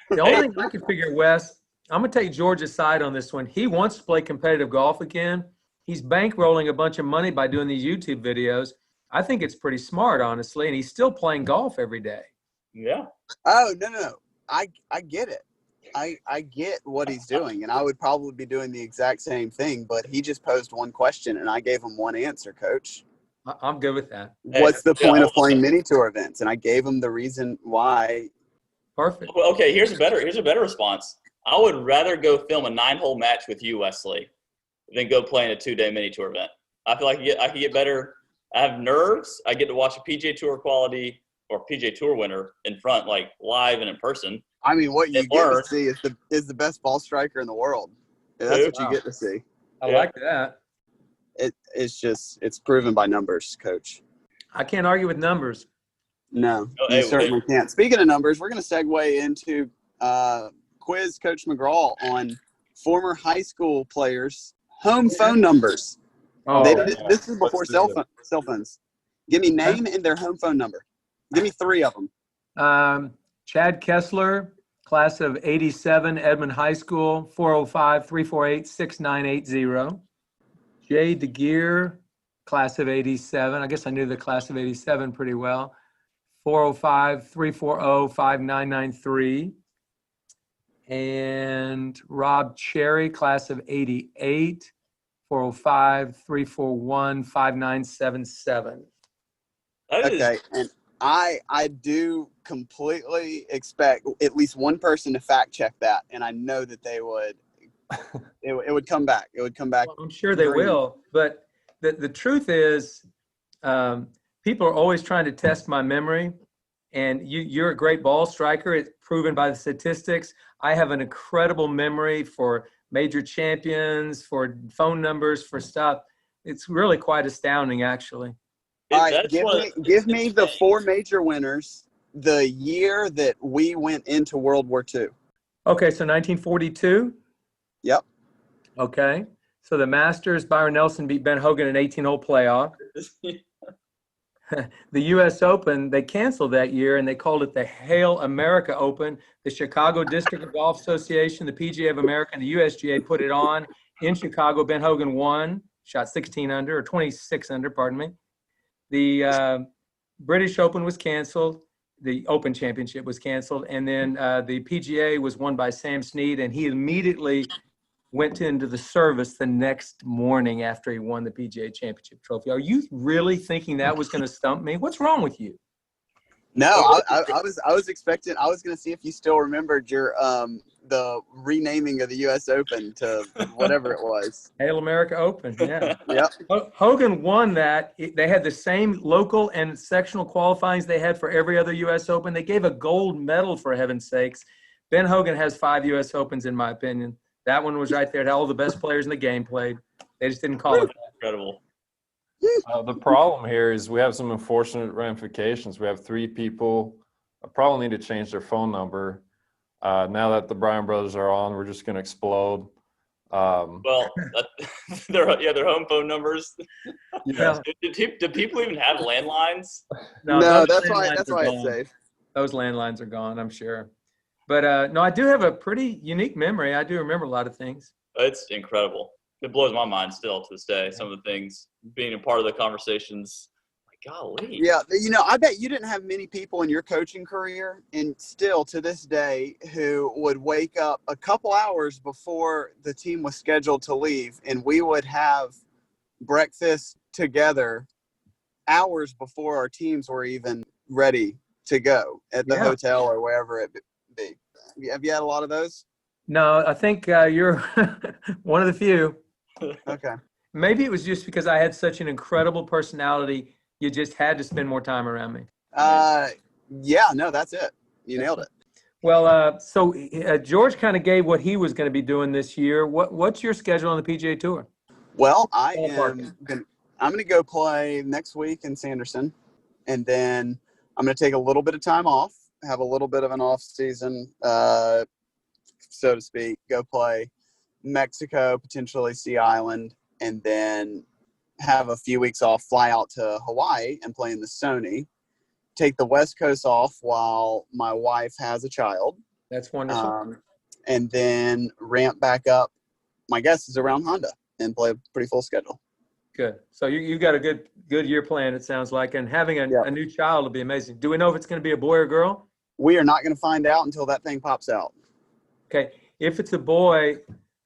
the only thing I can figure, Wes, I'm going to take George's side on this one. He wants to play competitive golf again. He's bankrolling a bunch of money by doing these YouTube videos. I think it's pretty smart, honestly, and he's still playing golf every day. Yeah. Oh, no. I get it. I get what he's doing, and I would probably be doing the exact same thing, but he just posed one question, and I gave him one answer, Coach. I'm good with that. What's the Yeah, point of playing mini tour events? And I gave him the reason why. Perfect. Well, okay, here's a better response. I would rather go film a 9-hole match with you, Wesley, than go play in a 2-day mini tour event. I feel like I can get better. I have nerves. I get to watch a PGA Tour quality or PGA Tour winner in front, like live and in person. I mean, what you And get learn. to see is the best ball striker in the world. That's what you Wow. get to see. I like that. It's proven by numbers, Coach. I can't argue with numbers. No, Oh, you hey, certainly can't. Speaking of numbers, we're going to segue into quiz Coach McGraw on former high school players' home phone numbers. Oh, This is before Let's do cell phones. Give me name and their home phone number. Give me 3 of them. Chad Kessler, class of 87, Edmond High School, 405-348-6980. Jay DeGear, class of 87. I guess I knew the class of 87 pretty well. 405-340-5993. And Rob Cherry, class of 88, 405-341-5977. Okay, and I do completely expect at least one person to fact check that, and I know that they would. It would come back. It would come back. Well, I'm sure they will, but the truth is, people are always trying to test my memory, and you're a great ball striker. It's proven by the statistics. I have an incredible memory for major champions, for phone numbers, for stuff. It's really quite astounding, actually. All right, give me the 4 major winners the year that we went into World War II. Okay, so 1942. Yep. Okay, so the Masters, Byron Nelson beat Ben Hogan in an 18-hole playoff. The U.S. Open, they canceled that year, and they called it the Hail America Open. The Chicago District of Golf Association, the PGA of America, and the USGA put it on in Chicago. Ben Hogan won, shot 16 under, or 26 under, pardon me. The British Open was canceled. The Open Championship was canceled. And then the PGA was won by Sam Snead, and he immediately went into the service the next morning after he won the PGA Championship trophy. Are you really thinking that was going to stump me? What's wrong with you? No, I was expecting. I was going to see if you still remembered your the renaming of the U.S. Open to whatever it was. Hail America Open, yeah. Yep. Hogan won that. They had the same local and sectional qualifyings they had for every other U.S. Open. They gave a gold medal, for heaven's sakes. Ben Hogan has 5 U.S. Opens, in my opinion. That one was right there. It had all the best players in the game played. They just didn't call it that. Incredible. The problem here is we have some unfortunate ramifications. We have 3 people probably need to change their phone number. Now that the Bryan Brothers are on, we're just going to explode. Well, their home phone numbers. Yeah. Do people even have landlines? No, those that's landlines why are it's gone. safe. Those landlines are gone, I'm sure. But no, I do have a pretty unique memory. I do remember a lot of things. It's incredible. It blows my mind still to this day. Some of the things, being a part of the conversations. My golly. Yeah, I bet you didn't have many people in your coaching career, and still to this day, who would wake up a couple hours before the team was scheduled to leave, and we would have breakfast together hours before our teams were even ready to go at the hotel or wherever it be. Have you had a lot of those? No, I think you're one of the few. Okay. Maybe it was just because I had such an incredible personality. You just had to spend more time around me. Yeah, no, that's it. You nailed it. Well, so George kind of gave what he was going to be doing this year. What's your schedule on the PGA Tour? Well, I'm going to go play next week in Sanderson, and then I'm going to take a little bit of time off, have a little bit of an off season, so to speak, go play Mexico, potentially Sea Island, and then have a few weeks off, fly out to Hawaii and play in the Sony, take the West Coast off while my wife has a child. That's wonderful. And then ramp back up, my guess is around Honda, and play a pretty full schedule. Good. So you got a good year plan, it sounds like, and having a new child will be amazing. Do we know if it's going to be a boy or girl? We are not going to find out until that thing pops out. Okay. If it's a boy,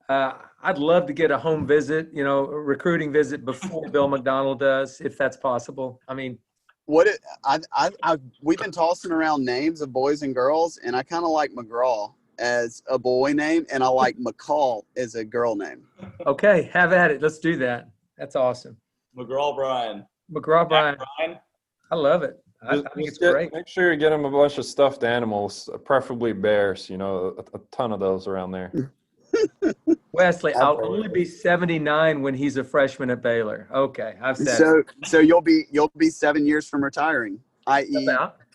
I'd love to get a home visit, a recruiting visit before Bill McDonald does, if that's possible. I mean, we've been tossing around names of boys and girls, and I kind of like McGraw as a boy name, and I like Mikkel as a girl name. Okay, have at it. Let's do that. That's awesome. McGraw Bryan. McGraw Bryan. I love it. I think it's great. Make sure you get him a bunch of stuffed animals, preferably bears. A ton of those around there. Wesley, I'll only be 79 when he's a freshman at Baylor. Okay, I've said so. So you'll be 7 years from retiring, i.e.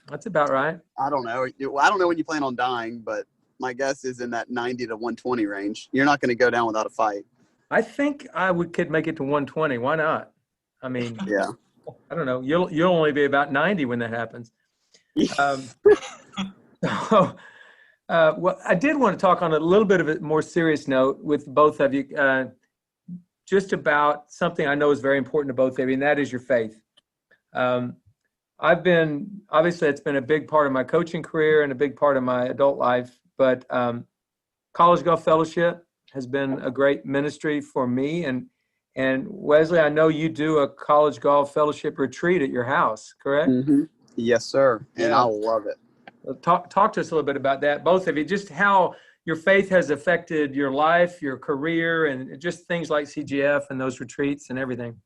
That's about right. I don't know. I don't know when you plan on dying, but my guess is in that 90 to 120 range. You're not going to go down without a fight. I think could make it to 120. Why not? I mean, yeah. I don't know. You'll only be about 90 when that happens. Well, I did want to talk on a little bit of a more serious note with both of you, just about something I know is very important to both of you, and that is your faith. Obviously, it's been a big part of my coaching career and a big part of my adult life, but College Golf Fellowship has been a great ministry for me. And Wesley, I know you do a College Golf Fellowship retreat at your house, correct? Mm-hmm. Yes, sir. And I love it. Talk to us a little bit about that, both of you, just how your faith has affected your life, your career, and just things like CGF and those retreats and everything.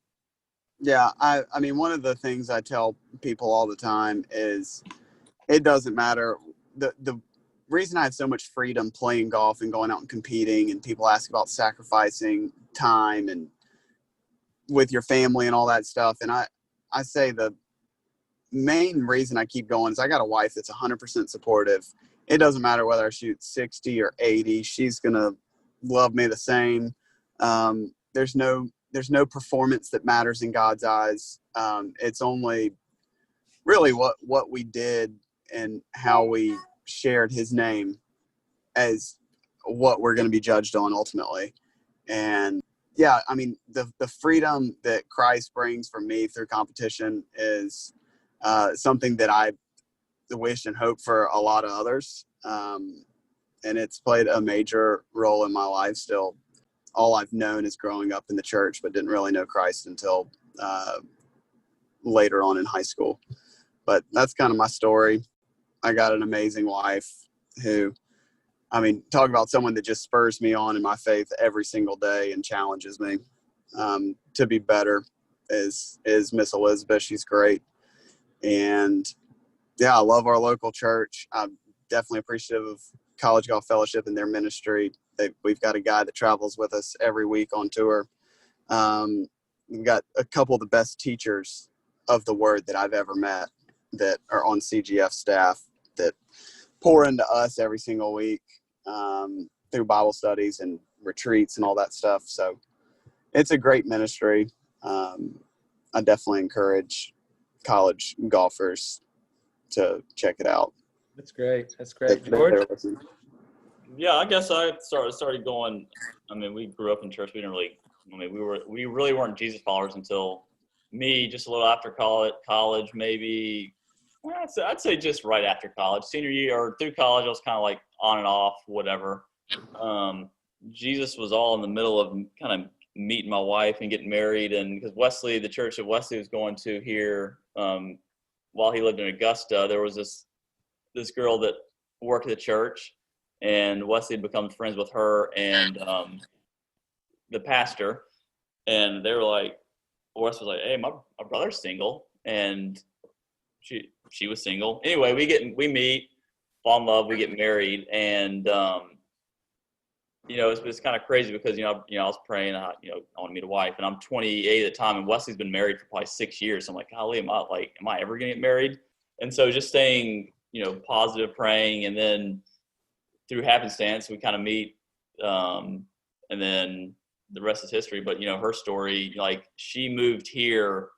Yeah, I mean, one of the things I tell people all the time is it doesn't matter. The reason I have so much freedom playing golf and going out and competing, and people ask about sacrificing time and with your family and all that stuff, and I say the main reason I keep going is I got a wife that's 100% supportive. It doesn't matter whether I shoot 60 or 80. She's going to love me the same. There's no performance that matters in God's eyes. It's only really what we did and how we shared his name as what we're going to be judged on ultimately. And yeah, I mean, the freedom that Christ brings for me through competition is something that I wish and hope for a lot of others. And it's played a major role in my life still. All I've known is growing up in the church, but didn't really know Christ until later on in high school. But that's kind of my story. I got an amazing wife who, I mean, talk about someone that just spurs me on in my faith every single day and challenges me to be better is Miss Elizabeth. She's great. And yeah, I love our local church. I'm definitely appreciative of College Golf Fellowship and their ministry. We've got a guy that travels with us every week on tour. We've got a couple of the best teachers of the word that I've ever met that are on CGF staff that pour into us every single week through Bible studies and retreats and all that stuff. So it's a great ministry. I definitely encourage college golfers to check it out. That's great. That's great. George? Yeah, I guess I started going. I mean, we grew up in church. We didn't really. I mean, we really weren't Jesus followers until me, just a little after college, maybe. I'd say just right after college, senior year or through college. I was kind of like on and off, whatever. Jesus was all in the middle of kind of meeting my wife and getting married, and because Wesley, the church that Wesley was going to here, while he lived in Augusta, there was this girl that worked at the church, and Wesley had become friends with her and the pastor, and they were like, Wesley was like, "Hey, my brother's single," and she was single. Anyway, we meet, fall in love, we get married, and it's kind of crazy because I was praying, I want to meet a wife, and I'm 28 at the time, and Wesley's been married for probably 6 years. So I'm like, golly, am I ever gonna get married? And so just staying, positive, praying, and then through happenstance we kind of meet, and then the rest is history. But, her story, like she moved here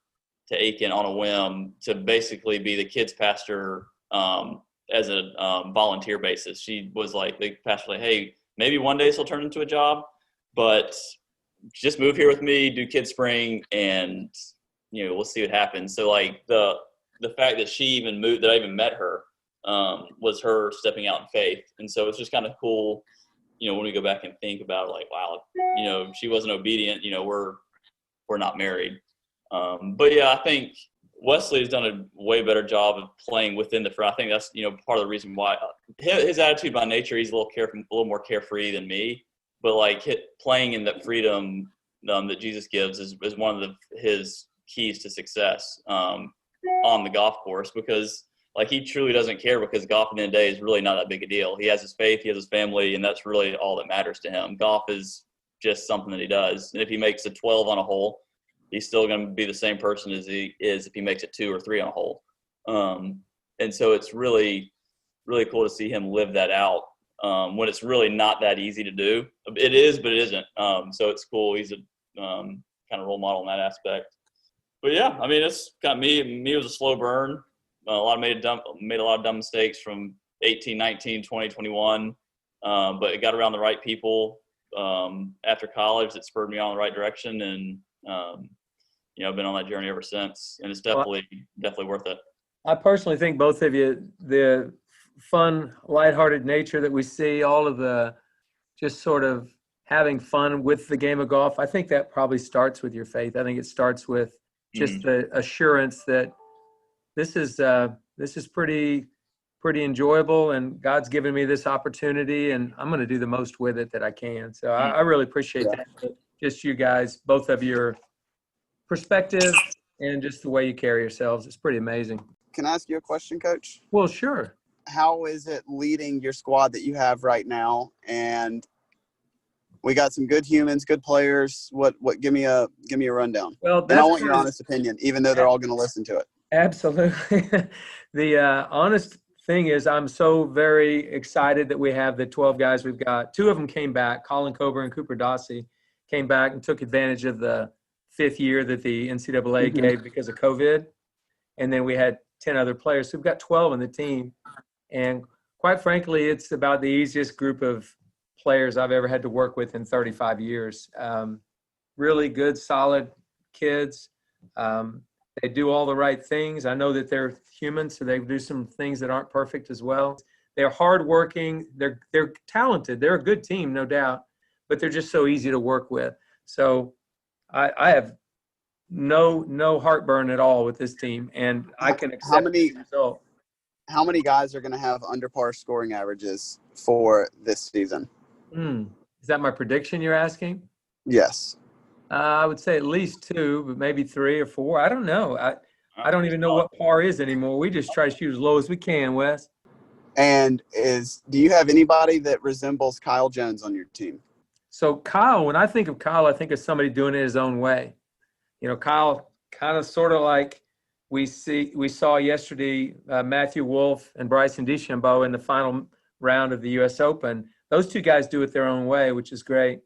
to Aiken on a whim to basically be the kids pastor as a volunteer basis. She was like, the pastor was like, hey, maybe one day this will turn into a job, but just move here with me, do kids spring, and we'll see what happens. So like the fact that she even moved, that I even met her, was her stepping out in faith. And so it's just kind of cool, when we go back and think about it, like, wow, she wasn't obedient, we're not married. But yeah, I think Wesley has done a way better job of playing within the front. I think that's, part of the reason why his attitude by nature, he's a little more carefree than me, but like playing in that freedom that Jesus gives is one of his keys to success on the golf course, because like he truly doesn't care, because golf at the end of the day is really not that big a deal. He has his faith, he has his family, and that's really all that matters to him. Golf is just something that he does. And if he makes a 12 on a hole, he's still going to be the same person as he is if he makes it 2 or 3 on a hole. And so it's really, really cool to see him live that out when it's really not that easy to do. It is, but it isn't. So it's cool. He's a kind of role model in that aspect. But yeah, I mean, it's got me. It was a slow burn. Made a lot of dumb mistakes from 18, 19, 20, 21. But it got around the right people after college that spurred me on the right direction. And, I've been on that journey ever since. And it's definitely worth it. I personally think both of you, the fun, lighthearted nature that we see, all of the just sort of having fun with the game of golf, I think that probably starts with your faith. I think it starts with just the assurance that this is pretty enjoyable, and God's given me this opportunity, and I'm going to do the most with it that I can. So I really appreciate that. Just you guys, both of your perspective and just the way you carry yourselves. It's pretty amazing. Can I ask you a question, Coach? Well, sure. How is it leading your squad that you have right now? And we got some good humans, good players. What? Give me a rundown. Well, and I want your honest opinion, even though they're all going to listen to it. Absolutely. The honest thing is, I'm so very excited that we have the 12 guys we've got. 2 of them came back. Colin Coburn and Cooper Dossie came back and took advantage of the 5th year that the NCAA gave because of COVID. And then we had 10 other players. So we've got 12 on the team. And quite frankly, it's about the easiest group of players I've ever had to work with in 35 years. Really good, solid kids. They do all the right things. I know that they're human, so they do some things that aren't perfect as well. They're hardworking. They're talented. They're a good team, no doubt, but they're just so easy to work with. So I have no heartburn at all with this team, and I can accept the result. How many guys are going to have under par scoring averages for this season? Is that my prediction you're asking? Yes. I would say at least 2, but maybe 3 or 4. I don't know. I don't even know what par is anymore. We just try to shoot as low as we can, Wes. And do you have anybody that resembles Kyle Jones on your team? So Kyle, when I think of Kyle, I think of somebody doing it his own way. Kyle kind of sort of like we saw yesterday, Matthew Wolff and Bryson DeChambeau in the final round of the U.S. Open. Those 2 guys do it their own way, which is great.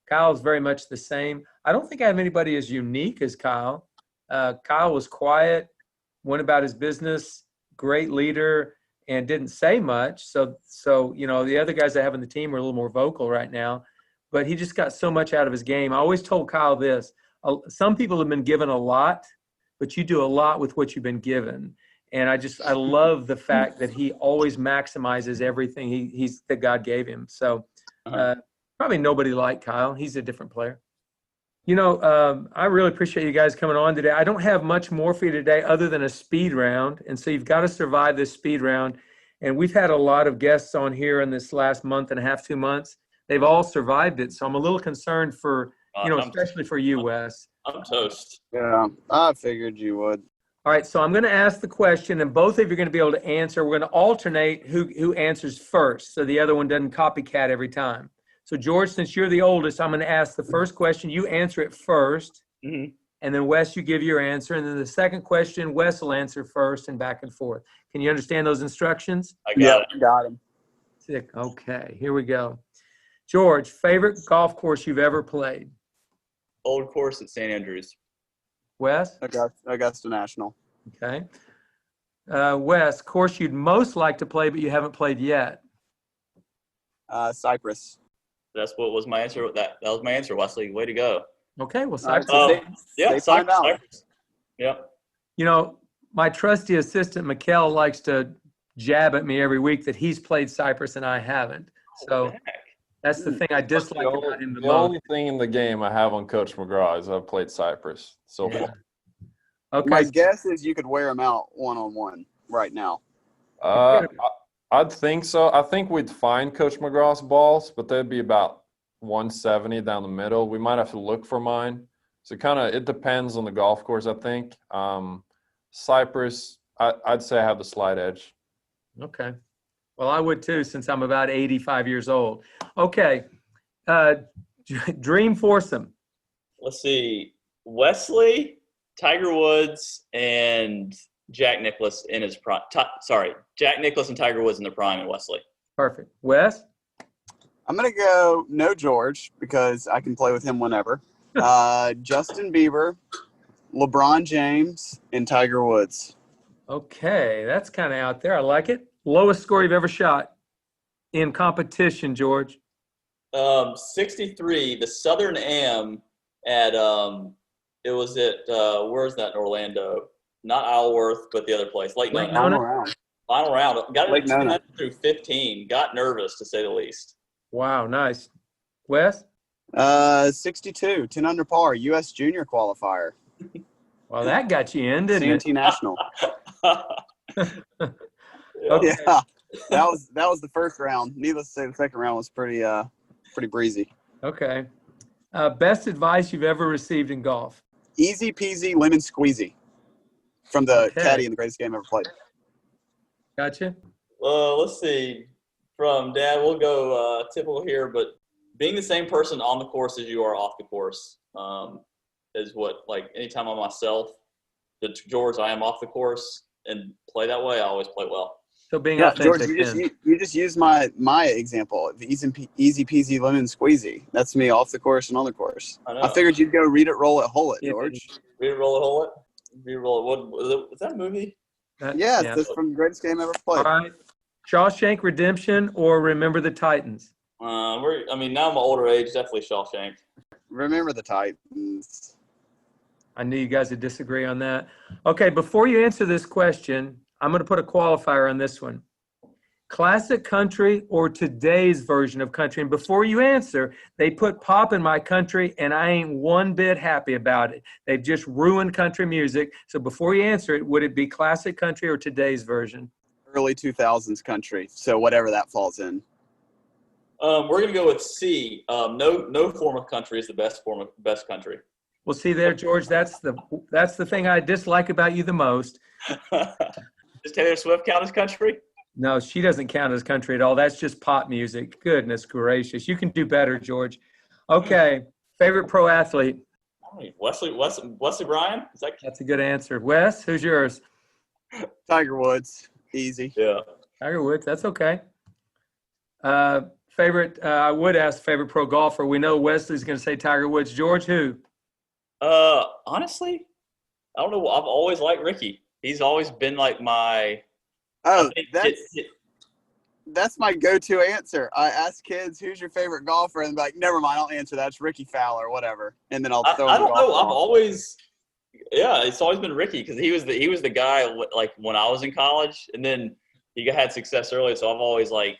Kyle's very much the same. I don't think I have anybody as unique as Kyle. Kyle was quiet, went about his business, great leader, and didn't say much. So the other guys I have on the team are a little more vocal right now. But he just got so much out of his game. I always told Kyle this. Some people have been given a lot, but you do a lot with what you've been given. And I love the fact that he always maximizes everything that God gave him. So probably nobody like Kyle. He's a different player. I really appreciate you guys coming on today. I don't have much more for you today other than a speed round. And so you've got to survive this speed round. And we've had a lot of guests on here in this last month and a half, 2 months. They've all survived it. So I'm a little concerned for, especially for you, Wes. I'm toast. Yeah, I figured you would. All right, so I'm going to ask the question, and both of you are going to be able to answer. We're going to alternate who answers first, so the other one doesn't copycat every time. So, George, since you're the oldest, I'm going to ask the first question. You answer it first, and then, Wes, you give your answer. And then the second question, Wes will answer first and back and forth. Can you understand those instructions? I got it. Got him. Sick. Okay, here we go. George, favorite golf course you've ever played? old course at St. Andrews. Wes? Augusta National. Okay. Wes, course you'd most like to play, but you haven't played yet. Cyprus. That's what was my answer. That was my answer, Wesley. Way to go. Okay, well, All right, Cyprus. so Yeah, they find out. Cyprus. Yep. You know, my trusty assistant, Mikkel, likes to jab at me every week that he's played Cyprus and I haven't. So Heck. that's the thing I dislike about him the The most. only thing in the game I have on Coach McGraw is I've played Cyprus so Yeah. far. My Okay. guess is you could wear them out one-on-one right now. I'd think so. I think we'd find Coach McGraw's balls, but they'd be about 170 down the middle. We might have to look for mine. So it depends on the golf course, I think. Cyprus, I'd say I have the slight edge. Okay. Well, I would too, since I'm about 85 years old. Okay. Dream foursome. Let's see. Wesley, Tiger Woods, and Jack Nicklaus in his prime. Jack Nicklaus and Tiger Woods in their prime, and Wesley. Perfect. Wes? I'm going to go no George because I can play with him whenever. Justin Bieber, LeBron James, and Tiger Woods. Okay. That's kind of out there. I like it. Lowest score you've ever shot in competition, George? 63, the Southern Am at it was at where's that in Orlando? Not Isleworth, but the other place, Lake Lake Nona. Nona? Final round. Got it Lake Nona. through 15. Got nervous to say the least. Wow, nice. Wes? 62, 10 under par, U.S. Junior qualifier. Well, that got you in, didn't it? Santee National. Okay. Yeah, that was the first round. Needless to say, the second round was pretty breezy. Okay. Best advice you've ever received in golf? Easy peasy lemon squeezy from the Okay. caddy in the greatest game ever played. Gotcha. Let's see. From Dad, we'll go typical here, but being the same person on the course as you are off the course is what, like, anytime I'm myself, George, I am off the course and play that way, I always play well. So being Yeah, authentic. George, you just used my example, the easy peasy lemon squeezy. That's me off the course and on the course. I know. I figured you'd go read it, roll it, hole it, Yeah. George. Read it, roll it, hold it. Read it, roll it. What, is that a movie? Yeah, it's from the greatest game ever played. All right. Shawshank Redemption or Remember the Titans? Now I'm an older age, definitely Shawshank. Remember the Titans. I knew you guys would disagree on that. Okay, before you answer this question, I'm going to put a qualifier on this one. Classic country or today's version of country? And before you answer, they put pop in my country, and I ain't one bit happy about it. They've just ruined country music. So before you answer it, would it be classic country or today's version? Early 2000s country, so whatever that falls in. We're gonna go with C. No form of country is the best country. Well, see there, George, that's the thing I dislike about you the most. Does Taylor Swift count as country? No, she doesn't count as country at all. That's just pop music. Goodness gracious. You can do better, George. Okay. Favorite pro athlete? Wesley Bryan? That's a good answer. Wes, who's yours? Tiger Woods. Easy. Yeah. Tiger Woods. That's okay. Favorite, I would ask favorite pro golfer. We know Wesley's going to say Tiger Woods. George, who? Honestly, I don't know. I've always liked Ricky. He's always been like my – Oh, that's my go-to answer. I ask kids, "Who's your favorite golfer?" And they're like, "Never mind, I'll answer that. It's Ricky Fowler, or whatever." And then I'll throw. I don't know. I've always, it's always been Ricky because he was the guy like when I was in college, and then he had success early. So I've always like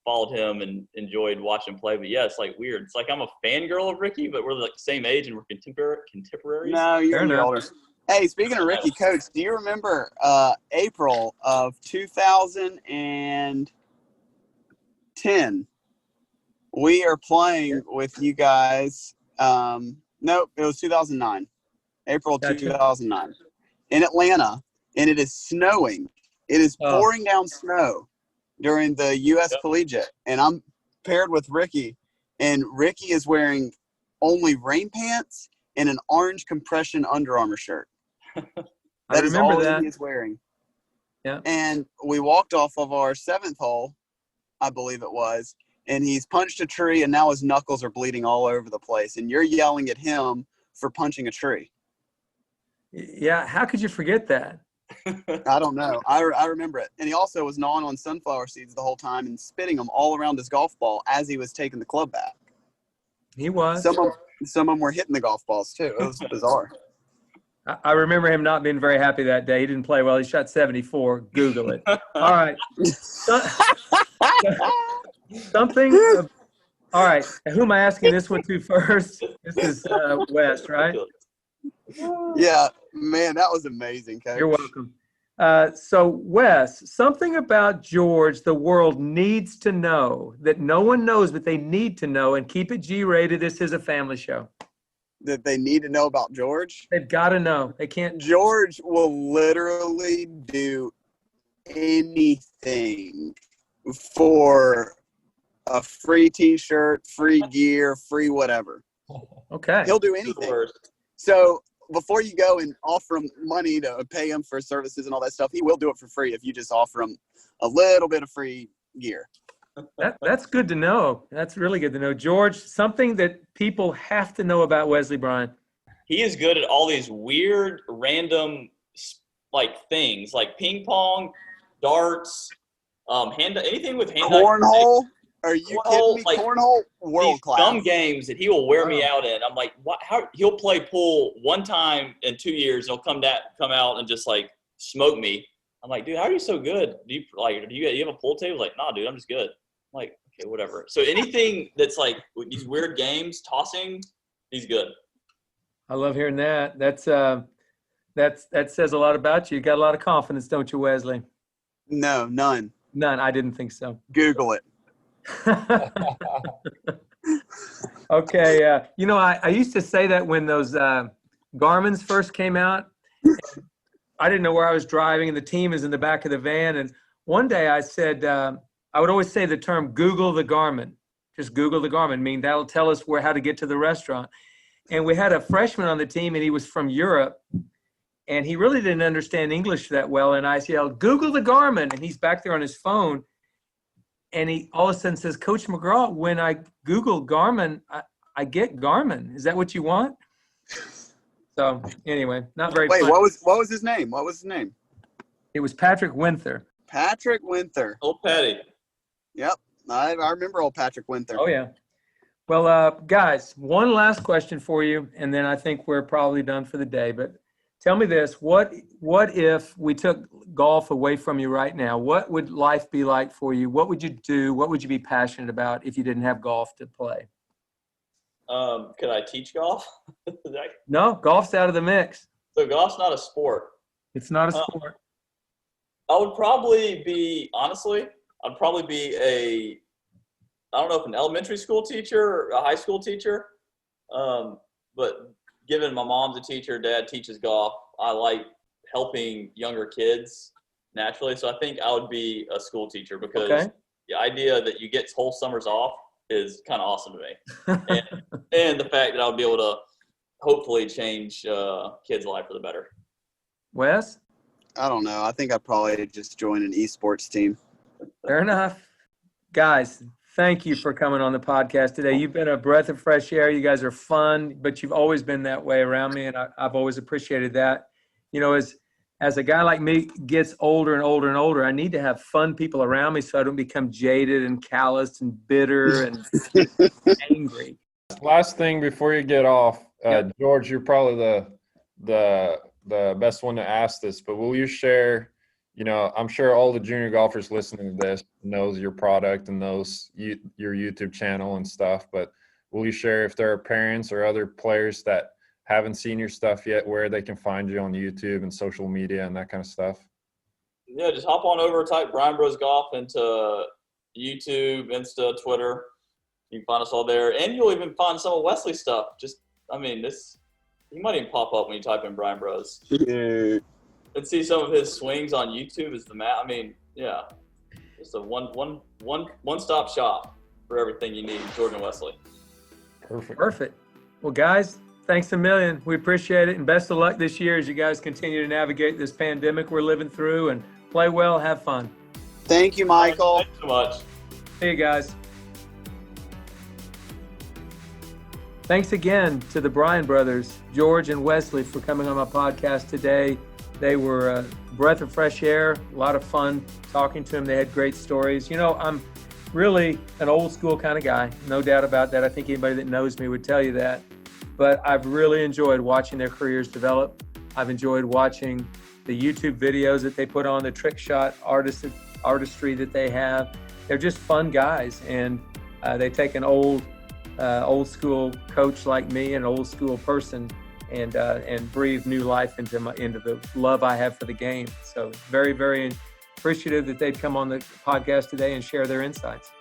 followed him and enjoyed watching him play. But yeah, it's like weird. It's like I'm a fangirl of Ricky, but we're like the same age and we're contemporaries. No, you're older. Hey, speaking of Ricky, Coach, do you remember April of 2010? We are playing with you guys. Nope, it was 2009. April 2009 in Atlanta, and it is snowing. It is pouring down snow during the U.S. Collegiate, and I'm paired with Ricky, and Ricky is wearing only rain pants and an orange compression Under Armour shirt. That is all that he is wearing. Yeah. And we walked off of our 7th hole, I believe it was, and he's punched a tree, and now his knuckles are bleeding all over the place. And you're yelling at him for punching a tree. Yeah, how could you forget that? I don't know. I remember it. And he also was gnawing on sunflower seeds the whole time and spitting them all around his golf ball as he was taking the club back. He was. Some of them were hitting the golf balls too. It was bizarre. I remember him not being very happy that day. He didn't play well. He shot 74. Google it. All right. Something. All right. Who am I asking this one to first? This is Wes, right? Yeah, man, that was amazing, Coach. You're welcome. So, Wes, something about George the world needs to know that no one knows, but they need to know, and keep it G-rated. This is a family show. That they need to know about George? They've got to know. They can't. George will literally do anything for a free T-shirt, free gear, free whatever. Okay. He'll do anything. So before you go and offer him money to pay him for services and all that stuff, he will do it for free if you just offer him a little bit of free gear. That's good to know. That's really good to know. George, something that people have to know about Wesley Bryan. He is good at all these weird, random, like things, like ping pong, darts, anything with hand. Cornhole? Are you kidding me? Like, cornhole? World class. Dumb games that he will wear me out in. I'm like, what? How? He'll play pool one time in 2 years. And he'll come out and just like smoke me. I'm like, dude, how are you so good? Do you have a pool table? Like, nah, dude, I'm just good. I'm like, okay, whatever. So anything that's like these weird games, tossing, he's good. I love hearing that. That says a lot about you. You got a lot of confidence, don't you, Wesley? No, none. None. I didn't think so. Google it. Okay. I used to say that when those Garmin's first came out. I didn't know where I was driving, and the team is in the back of the van. And one day I said, I would always say the term Google the Garmin. Just Google the Garmin. I mean, that'll tell us how to get to the restaurant. And we had a freshman on the team, and he was from Europe. And he really didn't understand English that well. And I yelled, Google the Garmin. And he's back there on his phone. And he all of a sudden says, Coach McGraw, when I Google Garmin, I get Garmin. Is that what you want? So anyway, not very Wait, funny. what was his name? What was his name? It was Patrick Winther. Patrick Winther. Old Patty. Yep. I remember old Patrick Winther. Oh, yeah. Well, guys, one last question for you, and then I think we're probably done for the day. But tell me this. What if we took golf away from you right now? What would life be like for you? What would you do? What would you be passionate about if you didn't have golf to play? Could I teach golf? No, golf's out of the mix. So golf's not a sport. It's not a sport. I would probably be, honestly, I don't know if an elementary school teacher or a high school teacher, but given my mom's a teacher, dad teaches golf, I like helping younger kids naturally. So I think I would be a school teacher because the idea that you get whole summers off is kind of awesome to me. and the fact that I would be able to hopefully change kids' life for the better. Wes? I don't know. I think I'd probably just join an esports team. Fair enough. Guys, thank you for coming on the podcast today. You've been a breath of fresh air. You guys are fun, but you've always been that way around me, and I've always appreciated that. You know, as a guy like me gets older and older and older, I need to have fun people around me so I don't become jaded and calloused and bitter and angry. Last thing before you get off, George, you're probably the best one to ask this, but will you share, I'm sure all the junior golfers listening to this knows your product and knows your YouTube channel and stuff, but will you share if there are parents or other players that haven't seen your stuff yet, where they can find you on YouTube and social media and that kind of stuff? Yeah, just hop on over, type Bryan Bros Golf into YouTube, Insta, Twitter. You can find us all there. And you'll even find some of Wesley's stuff. You might even pop up when you type in Bryan Bros. Yeah. And see some of his swings on YouTube is the map. Just a one-stop shop for everything you need, Jordan Wesley. Perfect. Well, guys, thanks a million. We appreciate it, and best of luck this year as you guys continue to navigate this pandemic we're living through, and play well, have fun. Thank you, Michael. Thanks so much. See you guys. Thanks again to the Bryan Brothers, George and Wesley, for coming on my podcast today. They were a breath of fresh air, a lot of fun talking to them. They had great stories. You know, I'm really an old school kind of guy, no doubt about that. I think anybody that knows me would tell you that. But I've really enjoyed watching their careers develop. I've enjoyed watching the YouTube videos that they put on, the trick shot artistry that they have. They're just fun guys, and they take an old school coach like me, an old school person, and breathe new life into the love I have for the game. So very, very appreciative that they'd come on the podcast today and share their insights.